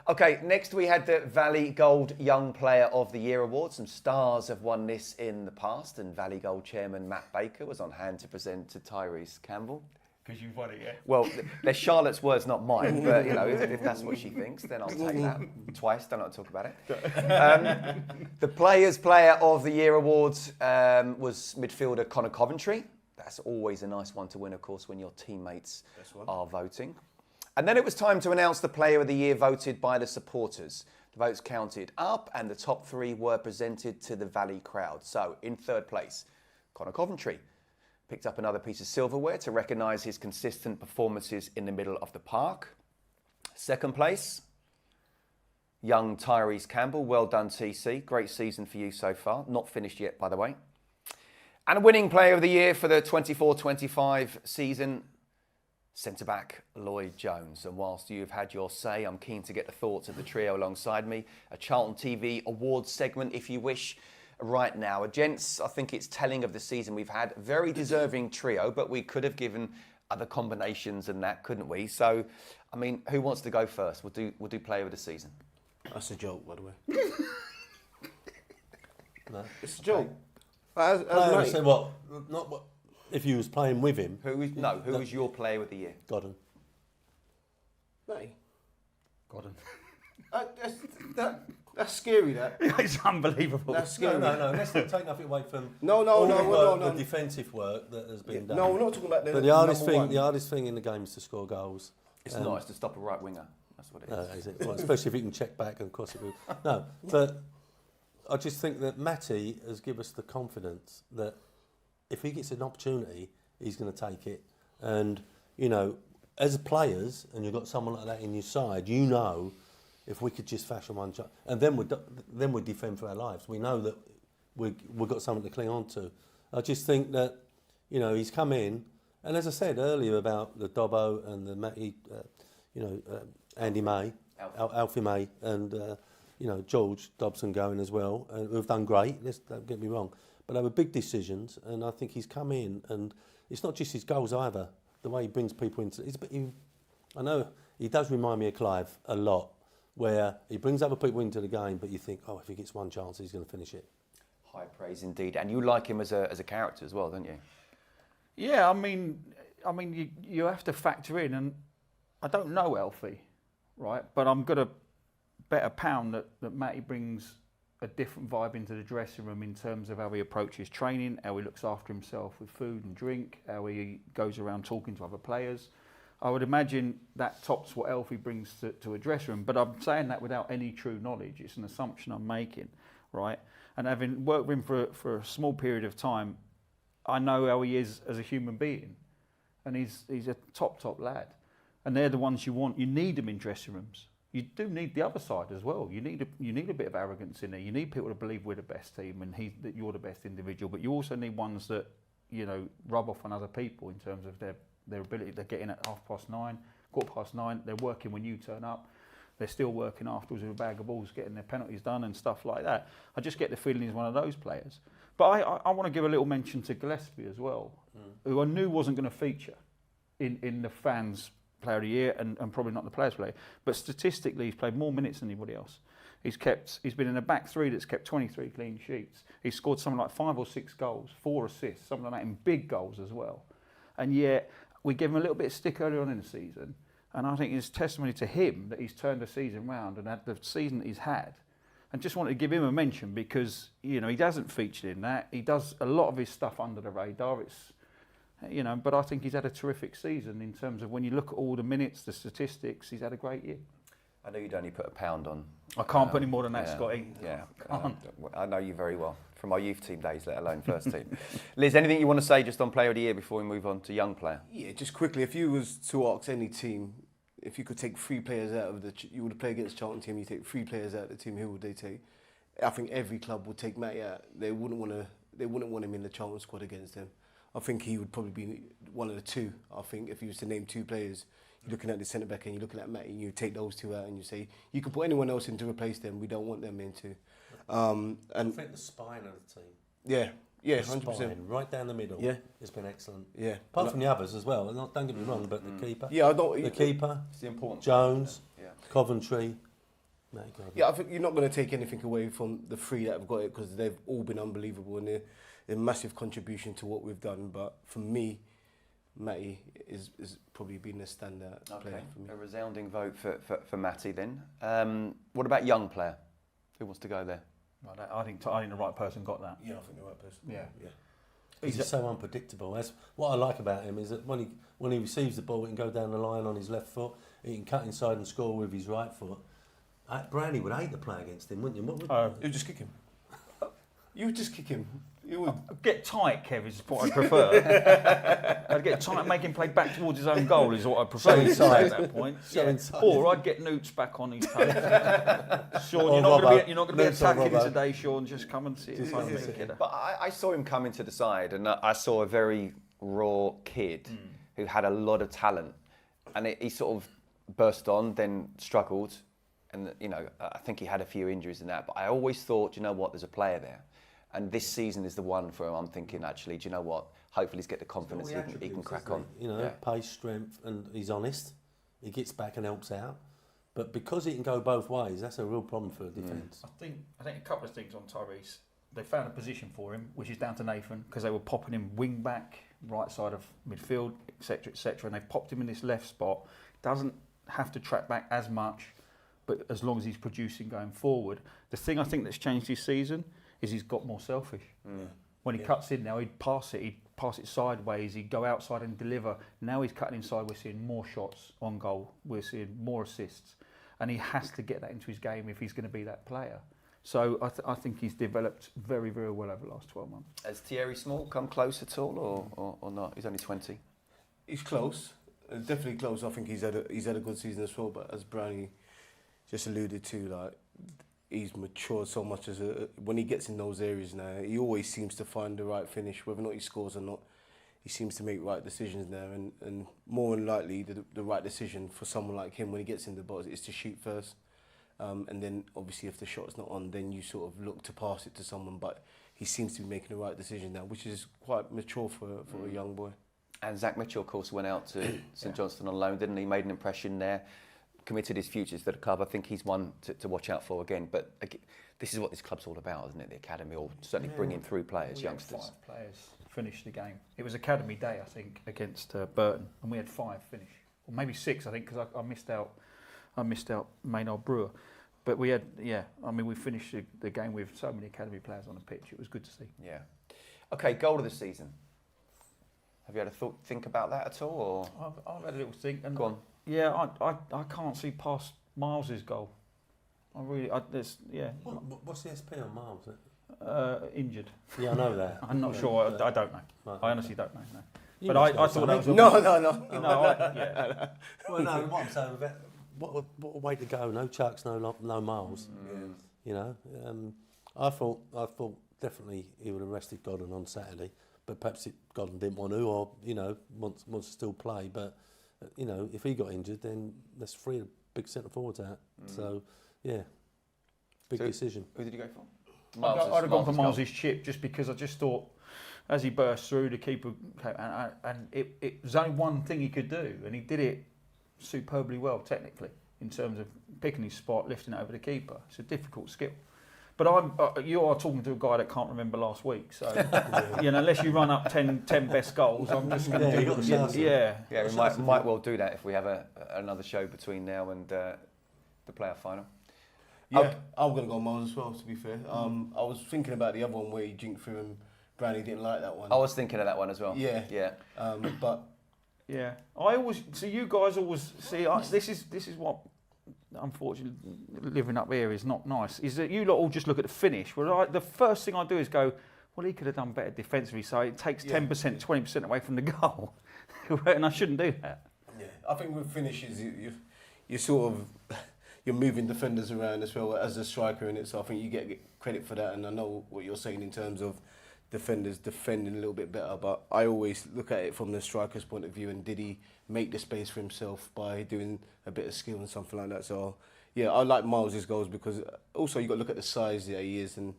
Okay, next we had the Valley Gold Young Player of the Year award. Some stars have won this in the past, and Valley Gold chairman Matt Baker was on hand to present to Tyrese Campbell.
Because you've won it, yeah.
Well, they're Charlotte's words, not mine, but you know, if that's what she thinks, then I'll take that twice. Don't want to talk about it. The Players Player of the Year awards was midfielder Connor Coventry. That's always a nice one to win, of course, when your teammates are voting. And then it was time to announce the Player of the Year voted by the supporters. The votes counted up, and the top 3 were presented to the Valley crowd. So, in third place, Connor Coventry picked up another piece of silverware to recognise his consistent performances in the middle of the park. Second place, young Tyrese Campbell. Well done, TC. Great season for you so far. Not finished yet, by the way. And winning player of the year for the 24-25 season, centre-back Lloyd Jones. And whilst you've had your say, I'm keen to get the thoughts of the trio alongside me. A Charlton TV awards segment, if you wish, right now. Gents, I think it's telling of the season we've had. Very deserving trio, but we could have given other combinations and that, couldn't we? So, I mean, who wants to go first? We'll do player of the season.
That's a joke, by the way.
No.
It's a joke.
I say what? Not what. If you was playing with him,
Who is your player of the year?
Godden.
Mate,
Gordon.
that's scary, that.
It's unbelievable.
That's scary.
No. Let's not take nothing away from
No,
the defensive work that has been done.
No, we're not talking about the
But the hardest
number
thing,
one.
the hardest thing in the game is to score goals.
It's nice to stop a right winger. That's what it is.
Is it? Well, especially if he can check back and cross it. No, but I just think that Matty has given us the confidence that if he gets an opportunity, he's going to take it. And, you know, as players, and you've got someone like that in your side, you know if we could just fashion one chance, and then we'd defend for our lives. We know that we've got something to cling on to. I just think that, you know, he's come in, and as I said earlier about the Dobbo and the Matty, Andy May, Alfie May, and you know, George Dobson going as well, who've done great. Don't get me wrong, but they were big decisions, and I think he's come in, and it's not just his goals either. The way he brings people into, I know he does remind me of Clive a lot, where he brings other people into the game, but you think, oh, if he gets one chance, he's going to finish it.
High praise indeed, and you like him as a character as well, don't you?
Yeah, I mean, you have to factor in, and I don't know Alfie, right? But I'm gonna bet a pound that Matty brings a different vibe into the dressing room in terms of how he approaches training, how he looks after himself with food and drink, how he goes around talking to other players. I would imagine that tops what Alfie brings to a dressing room, but I'm saying that without any true knowledge. It's an assumption I'm making, right? And having worked with him for a small period of time, I know how he is as a human being, and he's a top lad. And they're the ones you want. You need them in dressing rooms. You do need the other side as well. You need a bit of arrogance in there. You need people to believe we're the best team and that you're the best individual. But you also need ones that, you know, rub off on other people in terms of their ability. They're getting at 9:30, 9:15. They're working when you turn up. They're still working afterwards with a bag of balls, getting their penalties done and stuff like that. I just get the feeling he's one of those players. But I want to give a little mention to Gillespie as well, who I knew wasn't going to feature in the fans' player of the year and probably not the players' player. But statistically, he's played more minutes than anybody else. He's been in a back three that's kept 23 clean sheets. He's scored something like 5 or 6 goals, 4 assists, something like that, in big goals as well. And yet, we gave him a little bit of stick earlier on in the season. And I think it's testimony to him that he's turned the season round and had the season that he's had. And just wanted to give him a mention because, you know, he doesn't feature in that. He does a lot of his stuff under the radar. It's, you know, but I think he's had a terrific season in terms of when you look at all the minutes, the statistics, he's had a great year.
I know you'd only put £1 on.
I can't put any more than that, Scotty.
Yeah, I know you very well from our youth team days, let alone first team. Liz, anything you want to say just on Player of the Year before we move on to young player?
Yeah, just quickly, if you was to ask any team, if you could take 3 players out of you would play against Charlton team, you take 3 players out of the team, who would they take? I think every club would take Matty out. They wouldn't want him in the Charlton squad against them. I think he would probably be one of the 2. I think if you was to name 2 players, you're looking at the centre back and you're looking at Matty, and you take those 2 out and you say you can put anyone else in to replace them. We don't want them in too. And
I think the spine of the team.
Yeah,
100%.
Spine,
right down the middle.
Yeah,
it's been excellent.
Yeah,
apart from the others as well. Don't get me wrong, but the keeper.
Yeah, I don't.
The keeper.
It's the important.
Jones.
Yeah.
Coventry.
Yeah, I think you're not going to take anything away from the 3 that have got it because they've all been unbelievable and they're a massive contribution to what we've done. But for me, Matty is probably been a standout player for me.
A resounding vote for Matty then. What about young player? Who wants to go there?
I think the right person got that.
Yeah, I think the right person.
Yeah.
He's so unpredictable. That's what I like about him is that when he receives the ball, he can go down the line on his left foot. He can cut inside and score with his right foot. Brownie would hate to play against him, wouldn't you? What would
you just kick him? You would just kick him. You would
get tight, Kev, is what I prefer. I'd get tight, make him play back towards his own goal is what I prefer to say at that point. Or I'd get Noots back on his toes. Sean, you're not going to be attacking today, Sean. Just come and sit.
But I saw him come into the side, and I saw a very raw kid who had a lot of talent, and he sort of burst on, then struggled. And, you know, I think he had a few injuries in that. But I always thought, you know what, there's a player there. And this season is the one for him. I'm thinking, actually, do you know what? Hopefully he's get the confidence he can crack on.
You know, pace, strength, and he's honest. He gets back and helps out. But because he can go both ways, that's a real problem for defence.
I think a couple of things on Tyrese. They found a position for him, which is down to Nathan, because they were popping him wing back, right side of midfield, etc., and they popped him in this left spot. Doesn't have to track back as much, but as long as he's producing going forward. The thing I think that's changed this season is he's got more selfish. When he cuts in now, he'd pass it sideways, he'd go outside and deliver. Now he's cutting inside, we're seeing more shots on goal, we're seeing more assists, and he has to get that into his game if he's going to be that player. So I think he's developed very, very well over the last 12 months.
Has Thierry Small come close at all or not? He's only 20.
He's close, definitely close. I think he's had a good season as well, but as Brownie just alluded to, like, he's matured so much when he gets in those areas now. He always seems to find the right finish, whether or not he scores or not. He seems to make right decisions there, and more than likely the right decision for someone like him when he gets in the box is to shoot first. And then obviously if the shot's not on, then you sort of look to pass it to someone. But he seems to be making the right decision now, which is quite mature for a young boy.
And Zach Mitchell, of course, went out to St Johnstone on loan, didn't he? Made an impression there, committed his futures to the club. I think he's one to watch out for again. But this is what this club's all about, isn't it? The academy, or certainly bringing through players, youngsters.
5 players finished the game. It was academy day, I think, against Burton, and we had 5 finish, or maybe 6, I think, because I missed out Maynard Brewer. But we had, we finished the game with so many academy players on the pitch. It was good to see.
Yeah. Okay, goal of the season. Have you had a think about that at all? Or?
I've had a little think. And
go on.
Yeah, I can't see past Miles's goal. What's
the SP on Miles?
Injured.
Yeah, I know that.
I'm not sure. I don't know.
Right.
I honestly don't know. No.
You
But
must
I
know
thought that was
something.
a
No.
Well, no, what I'm saying about what a way to go. No Chucks, no Miles. You know, I thought definitely he would have rested Godden on Saturday, but perhaps Godden didn't want to, or wants to still play. But if he got injured, then let's free a big centre forwards out. So big decision.
Who did you go for?
I'd have gone for Miles's chip, just because I just thought, as he burst through, the keeper came, and it was only one thing he could do, and he did it superbly well technically in terms of picking his spot, lifting it over the keeper. It's a difficult skill. But you are talking to a guy that can't remember last week, so unless you run up 10 best goals, I'm just going to do it.
Yeah, we might well do that if we have another show between now and the playoff final.
Yeah, I'm going to go Miles as well, to be fair. I was thinking about the other one where he jinked through and Brownie didn't like that one.
I was thinking of that one as well.
Yeah. But
yeah, I always see you guys always see. This is what, unfortunately, living up here is not nice. Is that you lot all just look at the finish? Well, the first thing I do is go, well, he could have done better defensively. So it takes 10%, 20% away from the goal, and I shouldn't do that.
Yeah, I think with finishes, you sort of you're moving defenders around as well as a striker in it. So I think you get credit for that. And I know what you're saying in terms of defenders defending a little bit better, but I always look at it from the striker's point of view, and did he make the space for himself by doing a bit of skill and something like that. So yeah, I like Miles's goals, because also you got to look at the size that he is, and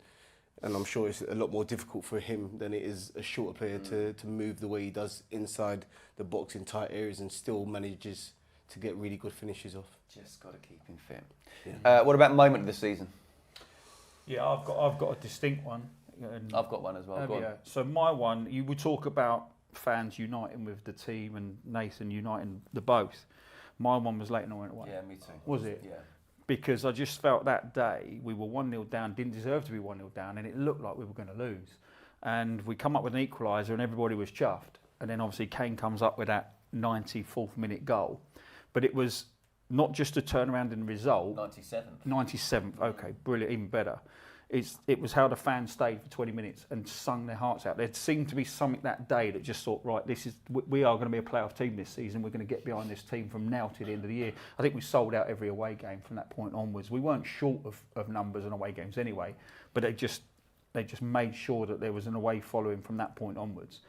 I'm sure it's a lot more difficult for him than it is a shorter player to move the way he does inside the box in tight areas, and still manages to get really good finishes off.
Just got to keep him fit. Yeah. What about moment of the season?
Yeah, I've got a distinct one.
I've got one as well. Go on.
So my one, you would talk about fans uniting with the team and Nathan uniting the both. My one was Leighton Orient away.
Yeah, me too.
Was it?
Yeah.
Because I just felt that day we were 1-0 down, didn't deserve to be 1-0 down, and it looked like we were going to lose. And we come up with an equaliser, and everybody was chuffed. And then obviously Kane comes up with that 94th minute goal. But it was not just a turnaround in the result. 97th, okay, brilliant, even better. It was how the fans stayed for 20 minutes and sung their hearts out. There seemed to be something that day that just thought, right, we are going to be a playoff team this season. We're going to get behind this team from now to the end of the year. I think we sold out every away game from that point onwards. We weren't short of numbers on away games anyway, but they just made sure that there was an away following from that point onwards.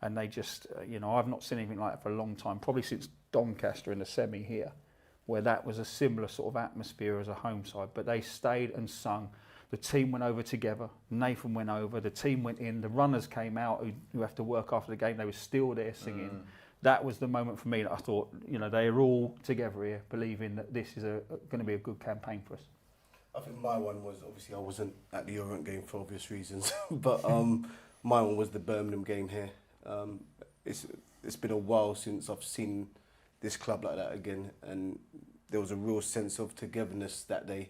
And they just, I've not seen anything like that for a long time, probably since Doncaster in the semi here, where that was a similar sort of atmosphere as a home side. But they stayed and sung. The team went over together. Nathan went over. The team went in. The runners came out who have to work after the game. They were still there singing. That was the moment for me that I thought, they are all together here, believing that this is going to be a good campaign for us.
I think my one was, obviously I wasn't at the Orient game for obvious reasons, but my one was the Birmingham game here. It's been a while since I've seen this club like that again, and there was a real sense of togetherness that day,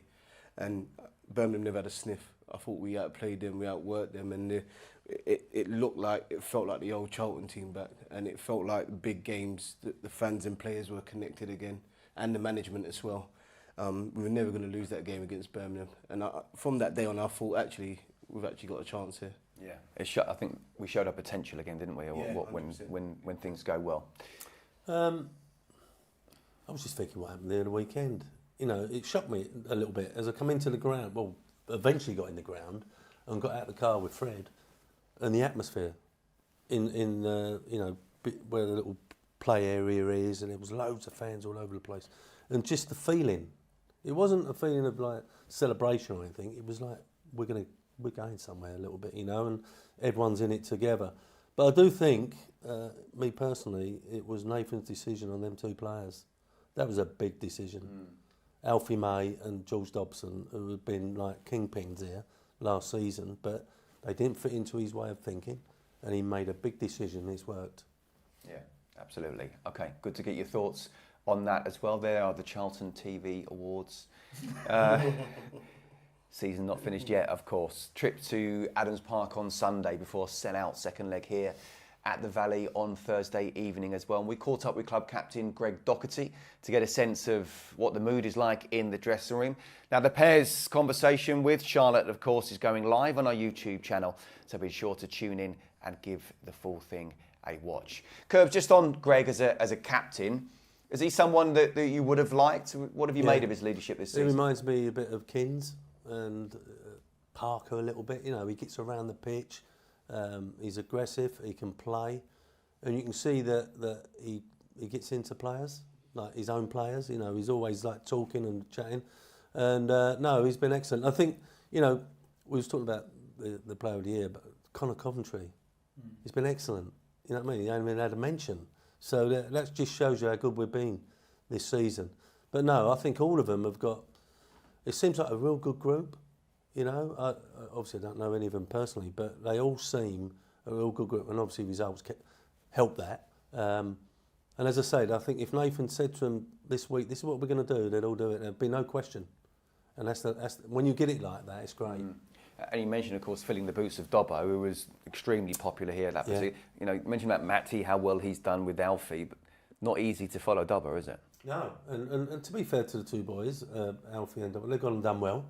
and Birmingham never had a sniff. I thought we outplayed them, we outworked them, and it felt like the old Charlton team back, and it felt like the big games, the fans and players were connected again, and the management as well. We were never going to lose that game against Birmingham, and from that day on I thought we've actually got a chance here.
Yeah, I think we showed our potential again, didn't we? When things go well.
I was just thinking what happened there the weekend. you know, it shocked me a little bit as I come into the ground. Well, eventually got in the ground and got out of the car with Fred, and the atmosphere in you know, where the little play area is, and there was loads of fans all over the place, and just the feeling. It wasn't a feeling of like celebration or anything. It was like we're going somewhere a little bit, you know, and everyone's in it together. But I do think, me personally, it was Nathan's decision on them 2 players. That was a big decision. Alfie May and George Dobson, who had been like kingpins here last season, but they didn't fit into his way of thinking, and he made a big decision. It's worked.
Yeah, absolutely. Okay, good to get your thoughts on that as well. There are the Charlton TV Awards. Season not finished yet, of course. Trip to Adams Park on Sunday before sell-out second leg here at the Valley on Thursday evening as well. And we caught up with club captain Greg Docherty to get a sense of what the mood is like in the dressing room. Now, the pair's conversation with Charlotte, of course, is going live on our YouTube channel, so be sure to tune in and give the full thing a watch. Curbs, just on Greg as a captain, is he someone that you would have liked? What have you made of his leadership this season?
It reminds me a bit of Kins and Parker a little bit. You know, he gets around the pitch. He's aggressive. He can play, and you can see that he gets into players, like his own players. You know, he's always like talking and chatting, and no, he's been excellent. I think, you know, we was talking about the player of the year, but Connor Coventry, he's been excellent. You know what I mean? He hasn't even had a mention, so that just shows you how good we've been this season. But no, I think all of them have got. It seems like a real good group. You know, I obviously don't know any of them personally, but they all seem a real good group, and obviously results help that. And as I said, I think if Nathan said to them this week, "This is what we're going to do," they'd all do it. There'd be no question. And that's when you get it like that, it's great.
And you mentioned, of course, filling the boots of Dobbo, who was extremely popular here. You know, you mentioned about Matty, how well he's done with Alfie, but not easy to follow Dobbo, is it?
No, and to be fair to the 2 boys, Alfie and Dobbo, they've gone and done well.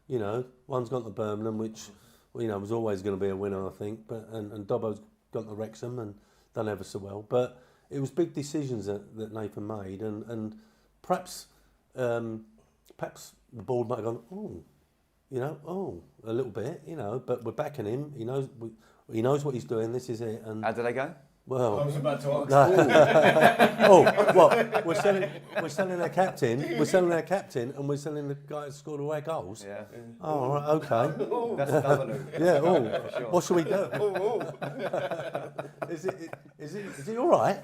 You know, one's gone to Birmingham, which, you know, was always going to be a winner, I think. But and Dobbo's gone to Wrexham and done ever so well. But it was big decisions that Nathan made, and perhaps the board might have gone, a little bit, you know. But we're backing him. He knows what he's doing. This is it. And
how did they go?
Well,
I was about to ask.
What? We're selling our captain. We're selling our captain, and we're selling the guy who scored away goals.
Yeah.
Oh, all right, okay.
That's another look.
Yeah. Oh,
Sure.
what should we do? Is he all right?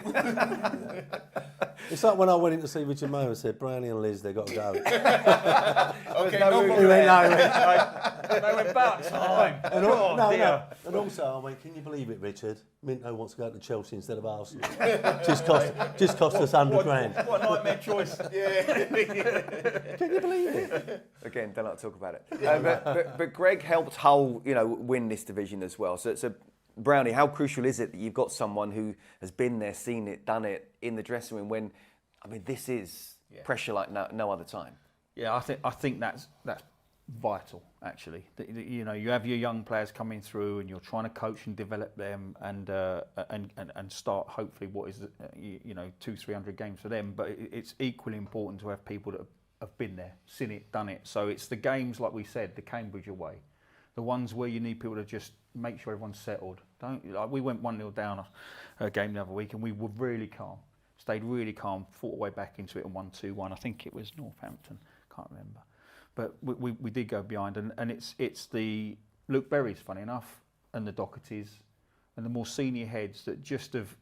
It's like when I went in to see Richard Moore and said, Brownie and Liz, they got to go.
Okay,
no
no
room
problem.
They went about time.
And also, I went, can you believe it, Richard? Minto wants to go to Chelsea instead of Arsenal. just cost us £100,000.
What a nightmare choice.
Can you believe it?
Again, don't like to talk about it. But Greg helped Hull, you know, win this division as well. So Brownie, how crucial is it that you've got someone who has been there, seen it, done it in the dressing room when, I mean, this is pressure like no other time.
Yeah, I think that's vital, actually. You know, you have your young players coming through, and you're trying to coach and develop them, and start hopefully what is 200-300 games for them. But it's equally important to have people that have been there, seen it, done it. So it's the games, like we said, the Cambridge away, the ones where you need people to just make sure everyone's settled. We went 1-0 down a game the other week, and we were really calm, stayed really calm, fought our way back into it, and 1-2-1. I think it was Northampton, can't remember. But we did go behind, and it's the Luke Berry's, funny enough, and the Dochertys, and the more senior heads that just have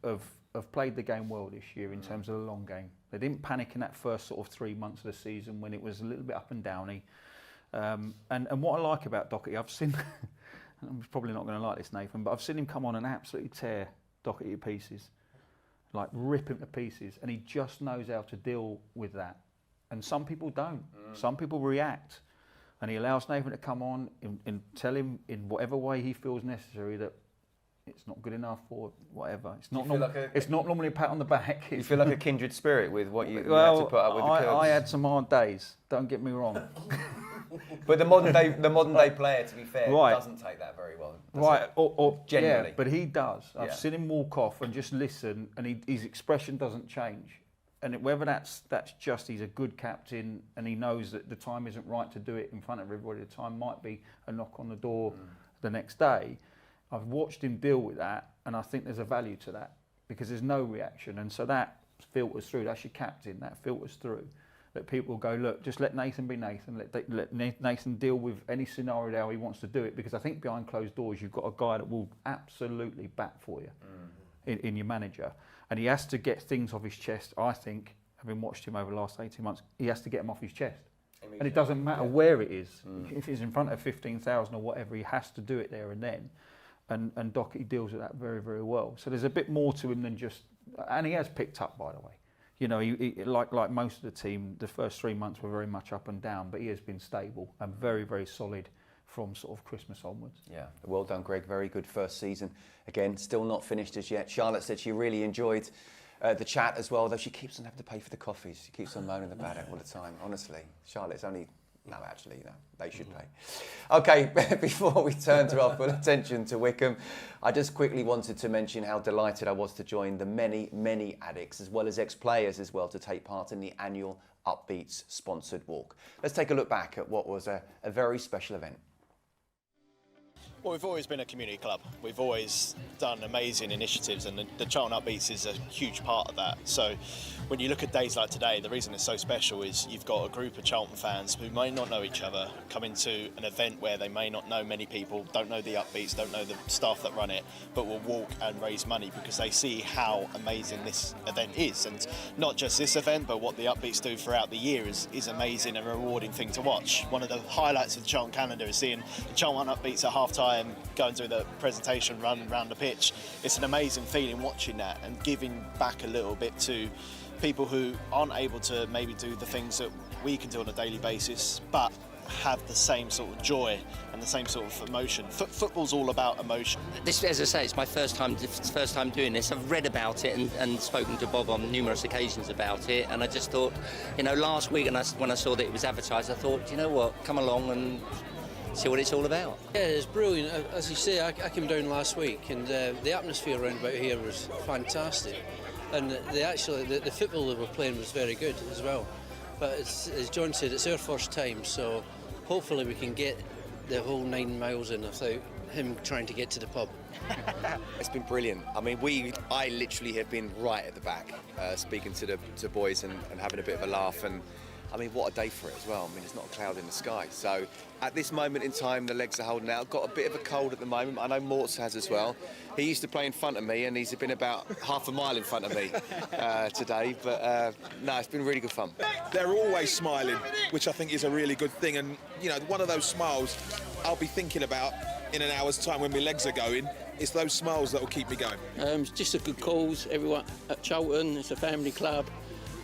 played the game well this year in terms of the long game. They didn't panic in that first sort of 3 months of the season when it was a little bit up and downy. And what I like about Docherty, I've seen, I'm probably not going to like this, Nathan, but I've seen him come on and absolutely tear Docherty to pieces, like rip him to pieces, and he just knows how to deal with that. And some people don't. Some people react. And he allows Nathan to come on and tell him in whatever way he feels necessary that it's not good enough or whatever. It's not normally a pat on the back.
You feel like a kindred spirit with what you had to put up with the Curbs.
I had some hard days, don't get me wrong.
But the modern day player, to be fair, doesn't take that very well.
Right, or
generally.
Yeah, but he does. I've seen him walk off and just listen, and his expression doesn't change. And whether that's just he's a good captain and he knows that the time isn't right to do it in front of everybody, the time might be a knock on the door the next day. I've watched him deal with that, and I think there's a value to that because there's no reaction, and so that filters through. That's your captain. That filters through. That people go, look, just let Nathan be Nathan. Let Nathan deal with any scenario how he wants to do it, because I think behind closed doors you've got a guy that will absolutely bat for you in your manager, and he has to get things off his chest. I think, having watched him over the last 18 months, he has to get them off his chest. And it doesn't matter where it is. If he's in front of 15,000 or whatever, he has to do it there and then. And Docherty deals with that very, very well. So there's a bit more to him than just... And he has picked up, by the way. You know, he like most of the team, the first 3 months were very much up and down, but he has been stable and very, very solid from sort of Christmas onwards.
Yeah, well done, Greg. Very good first season. Again, still not finished as yet. Charlotte said she really enjoyed the chat as well, though she keeps on having to pay for the coffees. She keeps on moaning about it all the time, honestly. Charlotte's only... No, actually, no, they should pay. Okay, before we turn to our full attention to Wickham, I just quickly wanted to mention how delighted I was to join the many, many addicts, as well as ex-players as well, to take part in the annual Upbeats sponsored walk. Let's take a look back at what was a very special event.
Well, we've always been a community club. We've always done amazing initiatives, and the Charlton Upbeats is a huge part of that. So when you look at days like today, the reason it's so special is you've got a group of Charlton fans who may not know each other coming to an event where they may not know many people, don't know the Upbeats, don't know the staff that run it, but will walk and raise money because they see how amazing this event is. And not just this event, but what the Upbeats do throughout the year is amazing and a rewarding thing to watch. One of the highlights of the Charlton calendar is seeing the Charlton Upbeats at half-time going through the presentation run around the pitch. It's an amazing feeling watching that and giving back a little bit to people who aren't able to maybe do the things that we can do on a daily basis, but have the same sort of joy and the same sort of emotion. Football's all about emotion.
This, as I say, it's my first time doing this. I've read about it and spoken to Bob on numerous occasions about it, and I just thought, you know, last week when I saw that it was advertised, I thought, you know what, come along and see what it's all about.
Yeah, it's brilliant. As you say, I came down last week, and the atmosphere around about here was fantastic, and the football that we're playing was very good as well. But as John said, it's our first time, so hopefully we can get the whole 9 miles in without him trying to get to the pub.
It's been brilliant. I mean, I literally have been right at the back, speaking to the boys and having a bit of a laugh, and I mean, what a day for it as well. I mean, it's not a cloud in the sky. So at this moment in time, the legs are holding out. Got a bit of a cold at the moment. I know Mortz has as well. He used to play in front of me, and he's been about half a mile in front of me today. But no, it's been really good fun.
They're always smiling, which I think is a really good thing. And, you know, one of those smiles I'll be thinking about in an hour's time when my legs are going. It's those smiles that will keep me going.
It's just a good cause. Everyone at Charlton, it's a family club.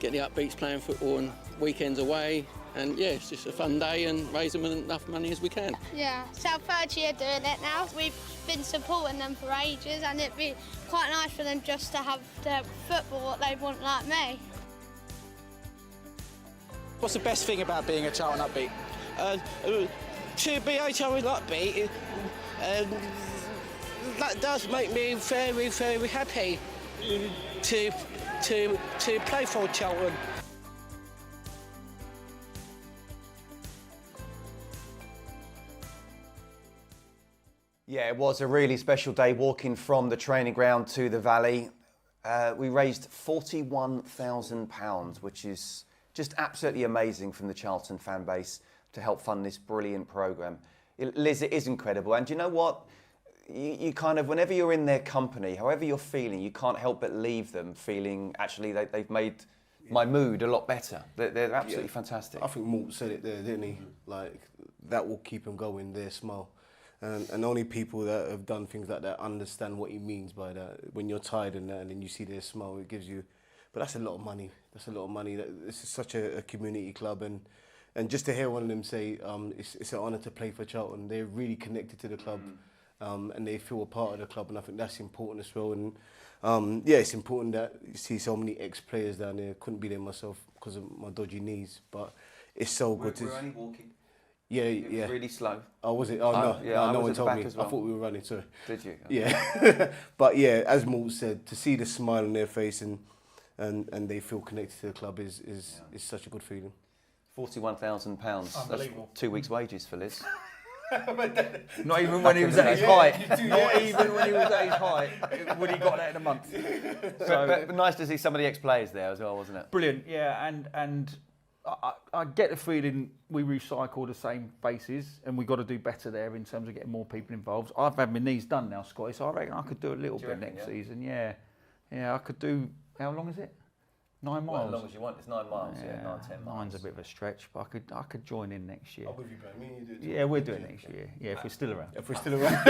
Get the Upbeats playing football and weekends away, and yeah, it's just a fun day and raise them enough money as we can.
Yeah, it's our third year doing it now. We've been supporting them for ages, and it'd be quite nice for them just to have the football what they want, like me.
What's the best thing about being a Charlton Upbeat?
To be a Charlton Upbeat, that does make me very, very happy to play for Charlton.
Yeah, it was a really special day walking from the training ground to the Valley. We raised £41,000, which is just absolutely amazing from the Charlton fan base to help fund this brilliant programme. Liz, it is incredible. And do you know what? You kind of, whenever you're in their company, however you're feeling, you can't help but leave them feeling, actually, they've made my mood a lot better. They're absolutely fantastic.
I think Mort said it there, didn't he? Like, that will keep him going, their smile. And only people that have done things like that understand what he means by that. When you're tired and that, and then you see their smile, it gives you... But that's a lot of money. That's a lot of money. This is such a community club, and just to hear one of them say, it's an honour to play for Charlton. They're really connected to the club. And they feel a part of the club, and I think that's important as well. And yeah, it's important that you see so many ex-players down there. Couldn't be there myself because of my dodgy knees, but it's so good.
We're only walking.
Yeah,
it was really slow.
Oh, was it? Oh, no,
yeah,
no one told me.
Well.
I thought we were running, sorry.
Did you?
Yeah. But yeah, as Mort said, to see the smile on their face and and they feel connected to the club is such a good feeling.
£41,000. That's 2 weeks' wages for Liz.
Not even when he was at his height. Not even when he was at his height would he got that in a month. So,
but nice to see some of the ex-players there as well, wasn't it?
Brilliant, yeah, and I get the feeling we recycle the same faces, and we've got to do better there in terms of getting more people involved. I've had my knees done now, Scotty, so I reckon I could do a little bit next season. Yeah, I could do. How long is it? 9 miles.
Well, as long as you want. It's 9 miles. Yeah, 9, 10 miles.
Mine's a bit of a stretch, but I could join in next year.
I'll give you back. Me and you do it.
Yeah, we're doing it next year. Yeah, if we're still around.
If we're still around.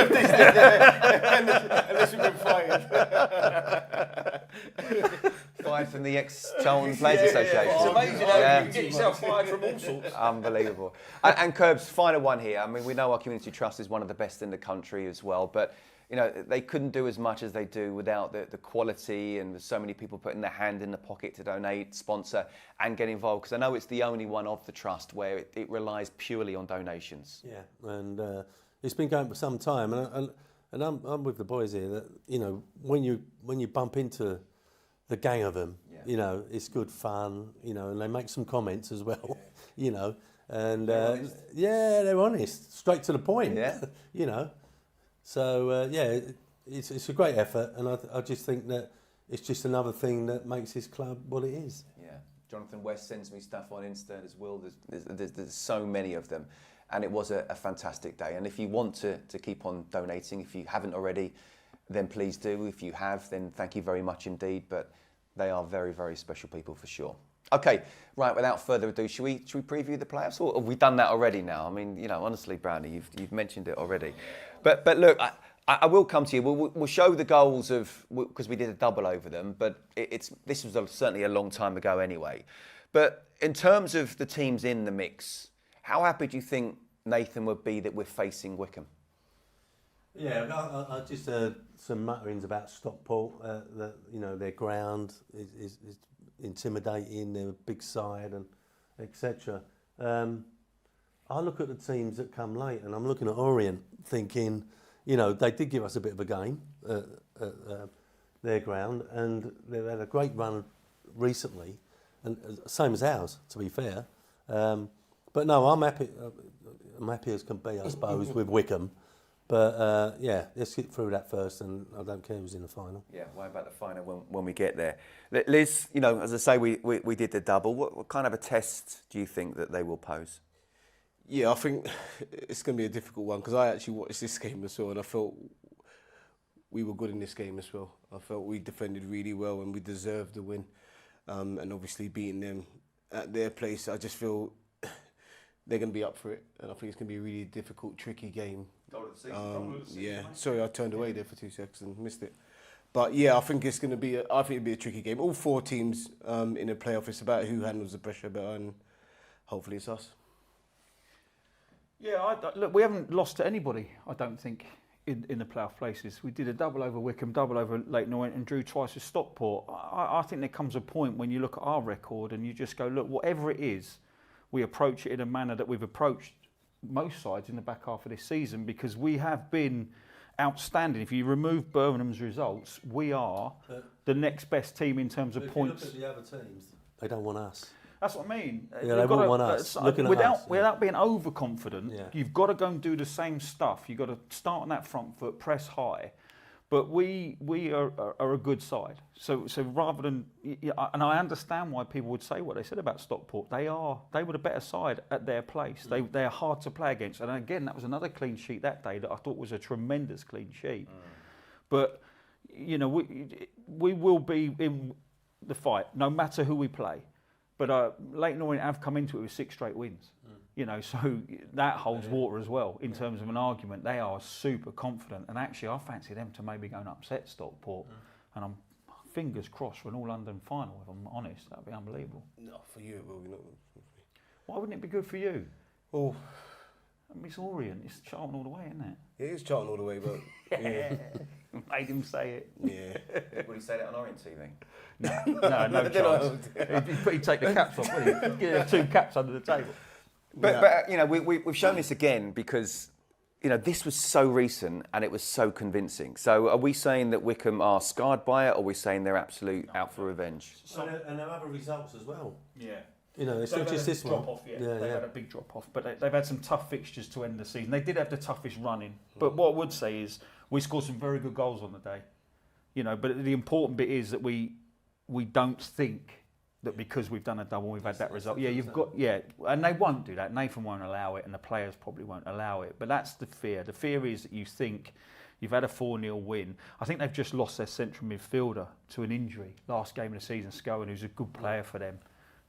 Unless we've been fired.
Fired from the ex-Charlton Players Association.
It's amazing how you can get yourself fired from all sorts.
Unbelievable. And Curbs, final one here. I mean, we know our community trust is one of the best in the country as well, but you know, they couldn't do as much as they do without the quality, and there's so many people putting their hand in the pocket to donate, sponsor and get involved, because I know it's the only one of the trust where it relies purely on donations.
Yeah, and it's been going for some time, and I'm with the boys here that, you know, when you bump into the gang of them, you know, it's good fun, you know, and they make some comments as well, you know, and they're honest, straight to the point, you know. So, it's a great effort, and I just think that it's just another thing that makes this club what it is.
Yeah, Jonathan West sends me stuff on Insta as well. There's so many of them, and it was a fantastic day. And if you want to keep on donating, if you haven't already, then please do. If you have, then thank you very much indeed. But they are very, very special people for sure. Okay, right, without further ado, should we preview the playoffs, or have we done that already now? I mean, you know, honestly, Brownie, you've mentioned it already. But look, I will come to you. We'll show the goals because we did a double over them, but this was certainly a long time ago anyway. But in terms of the teams in the mix, how happy do you think Nathan would be that we're facing Wickham?
Yeah, I just heard some mutterings about Stockport, that, you know, their ground is intimidating, they're a big side, and etc. I look at the teams that come late, and I'm looking at Orient thinking, you know, they did give us a bit of a game at their ground, and they've had a great run recently, and same as ours, to be fair. But no, I'm happy as can be, I suppose, with Wickham. But let's get through that first, and I don't care who's in the final.
Yeah, worry about the final when we get there. Liz, you know, as I say, we did the double. What kind of a test do you think that they will pose?
Yeah, I think it's going to be a difficult one, because I actually watched this game as well, and I felt we were good in this game as well. I felt we defended really well, and we deserved the win. And obviously beating them at their place, I just feel they're going to be up for it, and I think it's going to be a really difficult, tricky game. Sorry, I turned away there for 2 seconds and missed it. But yeah, I think it'll be a tricky game. All 4 teams in the playoff, it's about who handles the pressure better, and hopefully it's us.
Yeah, look, we haven't lost to anybody, I don't think, in the playoff places. We did a double over Wickham, double over Leyton Orient, and drew twice with Stockport. I think there comes a point when you look at our record and you just go, look, whatever it is, we approach it in a manner that we've approached most sides in the back half of this season, because we have been outstanding. If you remove Birmingham's results, we are the next best team in terms of points.
If you look at the other teams, they don't want us.
That's what I mean.
Yeah, they won't want us.
Without being overconfident, you've got to go and do the same stuff. You've got to start on that front foot, press high. But we are a good side. So rather than, and I understand why people would say what they said about Stockport. They were the better side at their place. They're hard to play against. And again, that was another clean sheet that day that I thought was a tremendous clean sheet. But you know, we will be in the fight no matter who we play. But Leyton Orient have come into it with 6 straight wins. You know, so that holds water as well in terms of an argument. They are super confident, and actually I fancy them to maybe go and upset Stockport. And I'm fingers crossed for an all-London final, if I'm honest. That'd be unbelievable.
No, for you it will be not.
Why wouldn't it be good for you?
Well,
I mean, it's Orient, it's Charlton all the way, isn't it?
It is Charlton all the way, but
yeah. Made him say it.
Yeah.
Would he say that on Orient TV?
No chance. He'd take the caps off, wouldn't he? Get 2 caps under the table.
But you know, we've shown this again because you know, this was so recent and it was so convincing. So are we saying that Wickham are scarred by it, or are we saying they're absolute out for revenge?
And there are other results as well.
Yeah.
You know, it's not just this one.
Drop-off, they've had a big drop-off, but they've had some tough fixtures to end the season. They did have the toughest running, but what I would say is we scored some very good goals on the day. You know, but the important bit is that we don't think that because we've done a double, we've had that result. And they won't do that. Nathan won't allow it, and the players probably won't allow it. But that's the fear. The fear is that you think you've had a 4-0 win. I think they've just lost their central midfielder to an injury last game of the season, Scowen, who's a good player for them.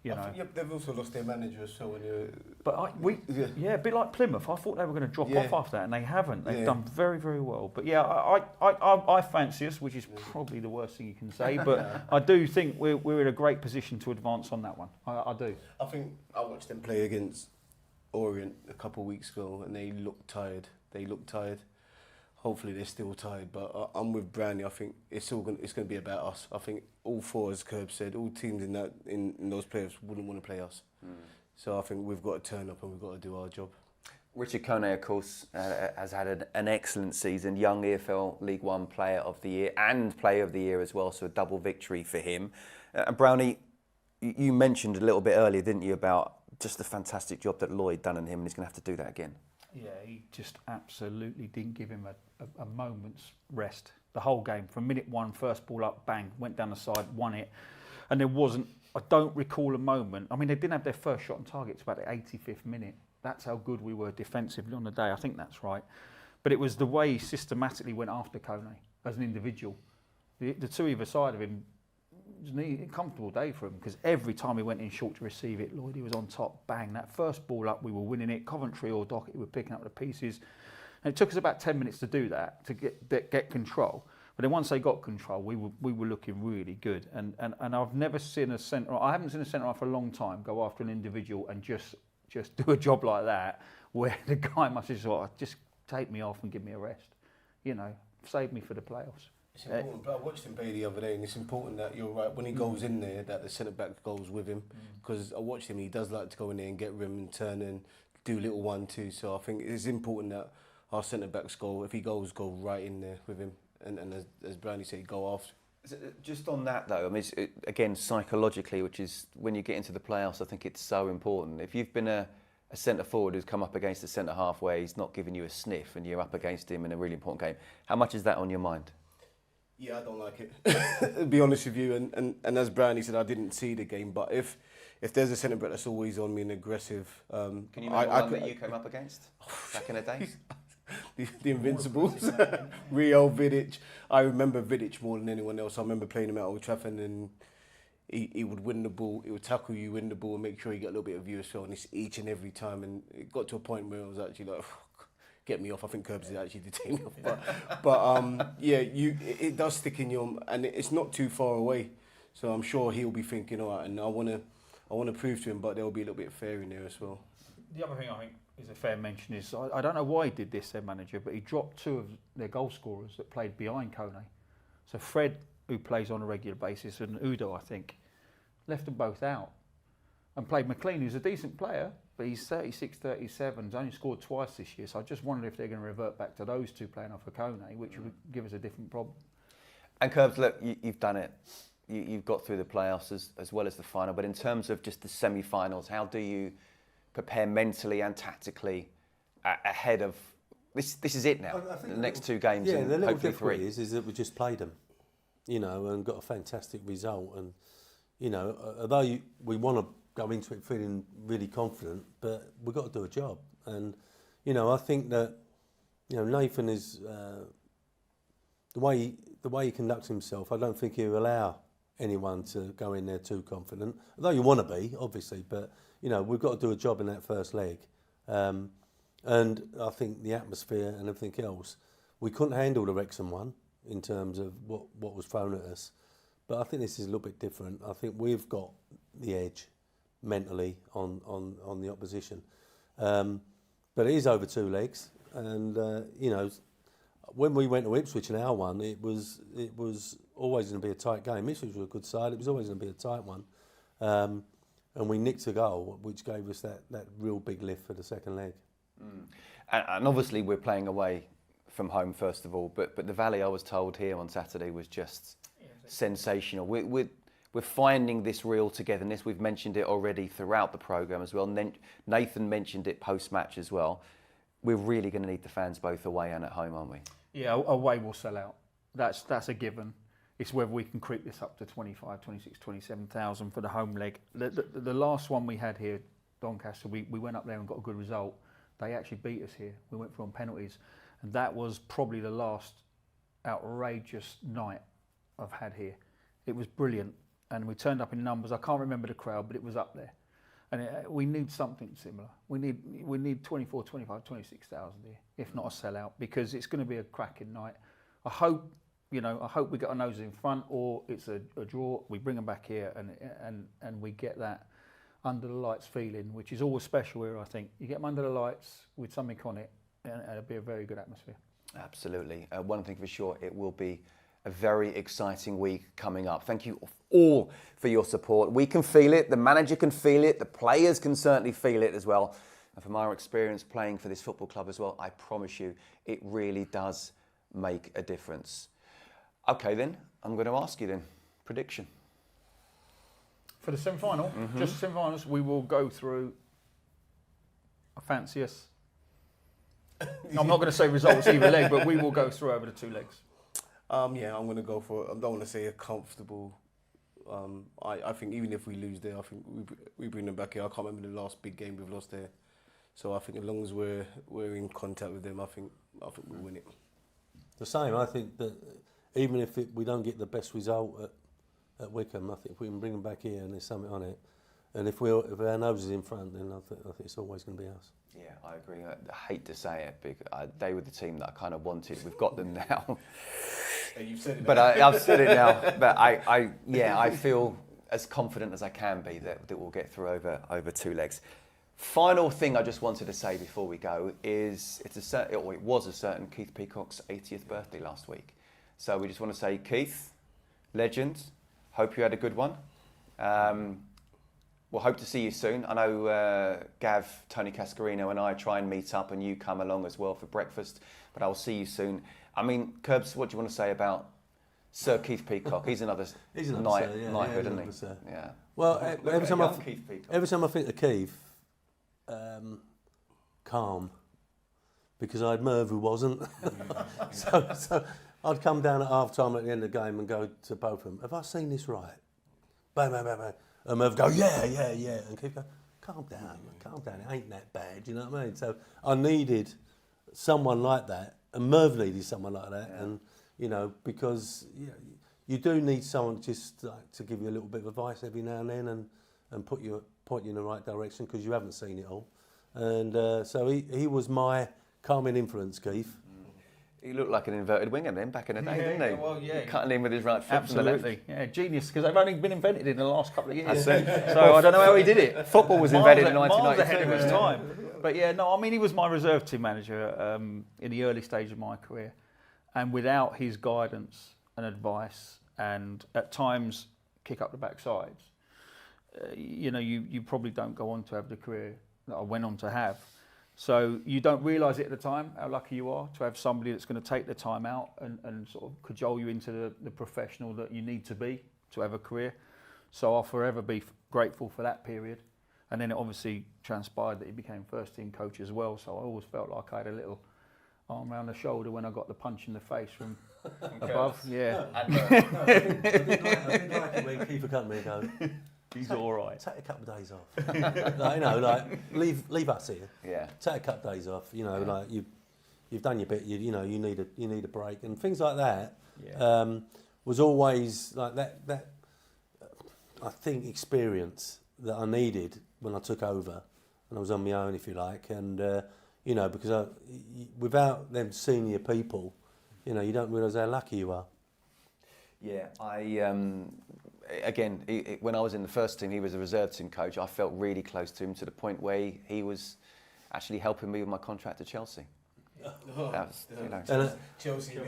You know.
Yep, they've also lost their manager, so
a bit like Plymouth. I thought they were going to drop off after that, and they haven't. They've done very, very well. But yeah, I fancy us, which is probably the worst thing you can say. But I do think we're in a great position to advance on that one. I do.
I think I watched them play against Orient a couple of weeks ago, and they looked tired. Hopefully they're still tired, but I'm with Brownie. I think it's going to be about us. I think all four, as Curb said, all teams in those players wouldn't want to play us. So I think we've got to turn up and we've got to do our job.
Richard Kone, of course, has had an excellent season. Young EFL League One Player of the Year and Player of the Year as well, so a double victory for him. Brownie, you mentioned a little bit earlier, didn't you, about just the fantastic job that Lloyd done on him, and he's going to have to do that again.
Yeah, he just absolutely didn't give him a moment's rest. The whole game, from minute one, first ball up, bang, went down the side, won it. And there wasn't, I don't recall a moment. I mean, they didn't have their first shot on target to about the 85th minute. That's how good we were defensively on the day. I think that's right. But it was the way he systematically went after Kone as an individual. The two either side of him, it was a comfortable day for him, because every time he went in short to receive it, Lloyd, he was on top, bang, that first ball up, we were winning it. Coventry or Docherty were picking up the pieces. And it took us about 10 minutes to do that, to get control. But then once they got control, we were looking really good. And I've never seen a centre, I haven't seen a centre half for a long time go after an individual and just do a job like that, where the guy must have thought, just take me off and give me a rest. You know, save me for the playoffs.
It's important, but I watched him play the other day, and it's important that you're right, when he goes in there, that the centre-back goes with him, because I watched him, he does like to go in there and get rim and turn and do little 1-2, so I think it's important that our centre-backs go right in there with him, and as Brownie said, go after.
Just on that though, I mean, again, psychologically, which is when you get into the playoffs, I think it's so important. If you've been a centre forward who's come up against a centre half where he's not giving you a sniff and you're up against him in a really important game, how much is that on your mind?
Yeah, I don't like it, to be honest with you. And as Brownie said, I didn't see the game, but if there's a centre-back that's always on me and aggressive...
Can you remember one that you came up against back in the day?
the Invincibles, Rio, Vidic. I remember Vidic more than anyone else. I remember playing him at Old Trafford, and he would win the ball, he would tackle you, win the ball, and make sure you get a little bit of view as well, and it's each and every time. And it got to a point where I was actually like... get me off. I think Curbs actually did take me off, but it does stick in your, and it's not too far away. So I'm sure he'll be thinking, all right, and I want to prove to him, but there'll be a little bit of fair in there as well.
The other thing I think is a fair mention is I don't know why he did this, their manager, but he dropped two of their goal scorers that played behind Kone. So Fred, who plays on a regular basis, and Udo, I think, left them both out, and played McLean, who's a decent player. But he's 36, 37, he's only scored twice this year, so I just wonder if they're going to revert back to those two playing off of Kone, which would give us a different problem.
And Curbs, look, you've done it. You've got through the playoffs as well as the final, but in terms of just the semi-finals, how do you prepare mentally and tactically ahead of... This is it now, the next two games,
yeah,
and
the little
hopefully three.
is that we just played them, you know, and got a fantastic result. And, you know, although we want to go into it feeling really confident, but we've got to do a job. And, you know, I think that, you know, Nathan is, the way he conducts himself, I don't think he'll allow anyone to go in there too confident. Although you want to be, obviously, but, you know, we've got to do a job in that first leg. And I think the atmosphere and everything else, we couldn't handle the Wrexham one in terms of what was thrown at us. But I think this is a little bit different. I think we've got the edge mentally on the opposition, but it is over two legs, and you know, when we went to Ipswich in our one, it was always going to be a tight game. Ipswich was a good side; it was always going to be a tight one, and we nicked a goal, which gave us that real big lift for the second leg.
and obviously we're playing away from home first of all, but the Valley, I was told here on Saturday, was just sensational. We're finding this real togetherness. We've mentioned it already throughout the programme as well. And then Nathan mentioned it post-match as well. We're really going to need the fans both away and at home, aren't we?
Yeah, away will sell out. That's a given. It's whether we can creep this up to 25, 26, 27,000 for the home leg. The last one we had here, Doncaster, we went up there and got a good result. They actually beat us here. We went for on penalties. And that was probably the last outrageous night I've had here. It was brilliant. And we turned up in numbers. I can't remember the crowd, but it was up there. And we need something similar. We need 24, 25, 26,000 here, if not a sellout, because it's going to be a cracking night. I hope we got our noses in front, or it's a draw. We bring them back here, and we get that under the lights feeling, which is always special here. I think you get them under the lights with something on it, and it'll be a very good atmosphere.
Absolutely. One thing for sure, it will be a very exciting week coming up. Thank you all for your support. We can feel it, the manager can feel it, the players can certainly feel it as well. And from our experience playing for this football club as well, I promise you, it really does make a difference. Okay then, I'm going to ask you then, prediction.
For the semi-final, just the semi-finals, we will go through, I fancy us. I'm not going to say results either leg, but we will go through over the two legs.
Yeah, I'm going to go for, I don't want to say a comfortable, I think even if we lose there, I think we bring them back here. I can't remember the last big game we've lost there. So I think as long as we're in contact with them, I think we'll win it.
The same, I think that even if we don't get the best result at Wickham, I think if we can bring them back here and there's something on it, and if our nose is in front, then I think it's always going to be us.
Yeah, I agree. I hate to say it, because they were the team that I kind of wanted. We've got them now.
You've said it.
But I've said it now. But I feel as confident as I can be that we'll get through over two legs. Final thing I just wanted to say before we go is it was a certain Keith Peacock's 80th birthday last week. So we just want to say, Keith, legend. Hope you had a good one. We'll hope to see you soon. I know Gav, Tony Cascarino and I try and meet up, and you come along as well for breakfast, but I'll see you soon. I mean, Curbs, what do you want to say about Sir Keith Peacock? He's another knighthood, isn't he? Yeah.
Well, every time I think of Keith, calm, because I had Merv who wasn't. so I'd come down at half time at the end of the game and go to both of them, have I seen this right? Bang, bang, bang, bang. And Merv go, yeah. And Keith go, calm down, it ain't that bad, you know what I mean? So I needed someone like that, and Merv needed someone like that, and, you know, because you do need someone just to give you a little bit of advice every now and then and point you in the right direction, because you haven't seen it all. And so he was my calming influence, Keith.
He looked like an inverted winger then back in the day, didn't he?
Well, yeah.
Cutting in with his right foot.
Absolutely, yeah, genius, because they've only been invented in the last couple of years.
That's it.
So I don't know how he did it.
Football was invented in 1992.
Miles ahead of his time. But yeah, no, I mean, he was my reserve team manager in the early stage of my career. And without his guidance and advice, and at times kick up the backsides, you probably don't go on to have the career that I went on to have. So you don't realise it at the time, how lucky you are to have somebody that's going to take the time out and sort of cajole you into the professional that you need to be to have a career. So I'll forever be grateful for that period. And then it obviously transpired that he became first team coach as well. So I always felt like I had a little arm around the shoulder when I got the punch in the face from above. Yeah.
I did like it when Keith would come to me and go,
he's all right.
Take a couple of days off. Leave us here.
Yeah.
Take a couple of days off. You've done your bit. You need a break, and things like that.
Yeah.
Was always like that. I think experience that I needed when I took over, and I was on my own, if you like, and because without them senior people, you don't realise how lucky you are.
Yeah, again, when I was in the first team, he was a reserve team coach. I felt really close to him, to the point where he was actually helping me with my contract to Chelsea. That was, you know,
And,
Chelsea.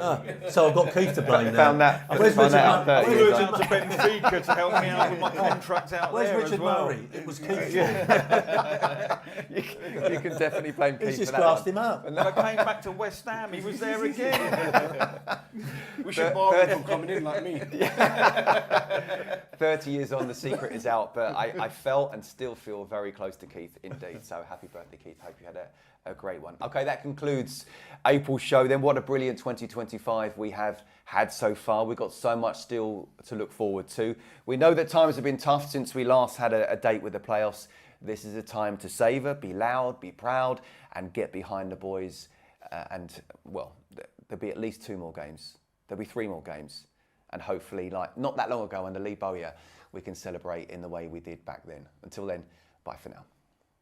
so I've got Keith to blame now.
Found that.
Where's
found
Richard
that out 30
I
years
was
ago.
out to Benfica to help me out with my contract out
Where's
there
Richard
as well.
Murray? It was Keith.
You can definitely blame Keith
He's just
for that
grassed
one.
him up.
When I came back to West Ham, he was there again.
We should borrow him from coming in like me.
30 years on, the secret is out, but I felt and still feel very close to Keith indeed. So happy birthday, Keith. Hope you had a great one. Okay, that concludes April's show. Then what a brilliant 2025 we have had so far. We've got so much still to look forward to. We know that times have been tough since we last had a date with the playoffs. This is a time to savour, be loud, be proud, and get behind the boys. And, well, there'll be at least 2 more games. There'll be 3 more games. And hopefully, like not that long ago under Lee Bowyer, we can celebrate in the way we did back then. Until then, bye for now.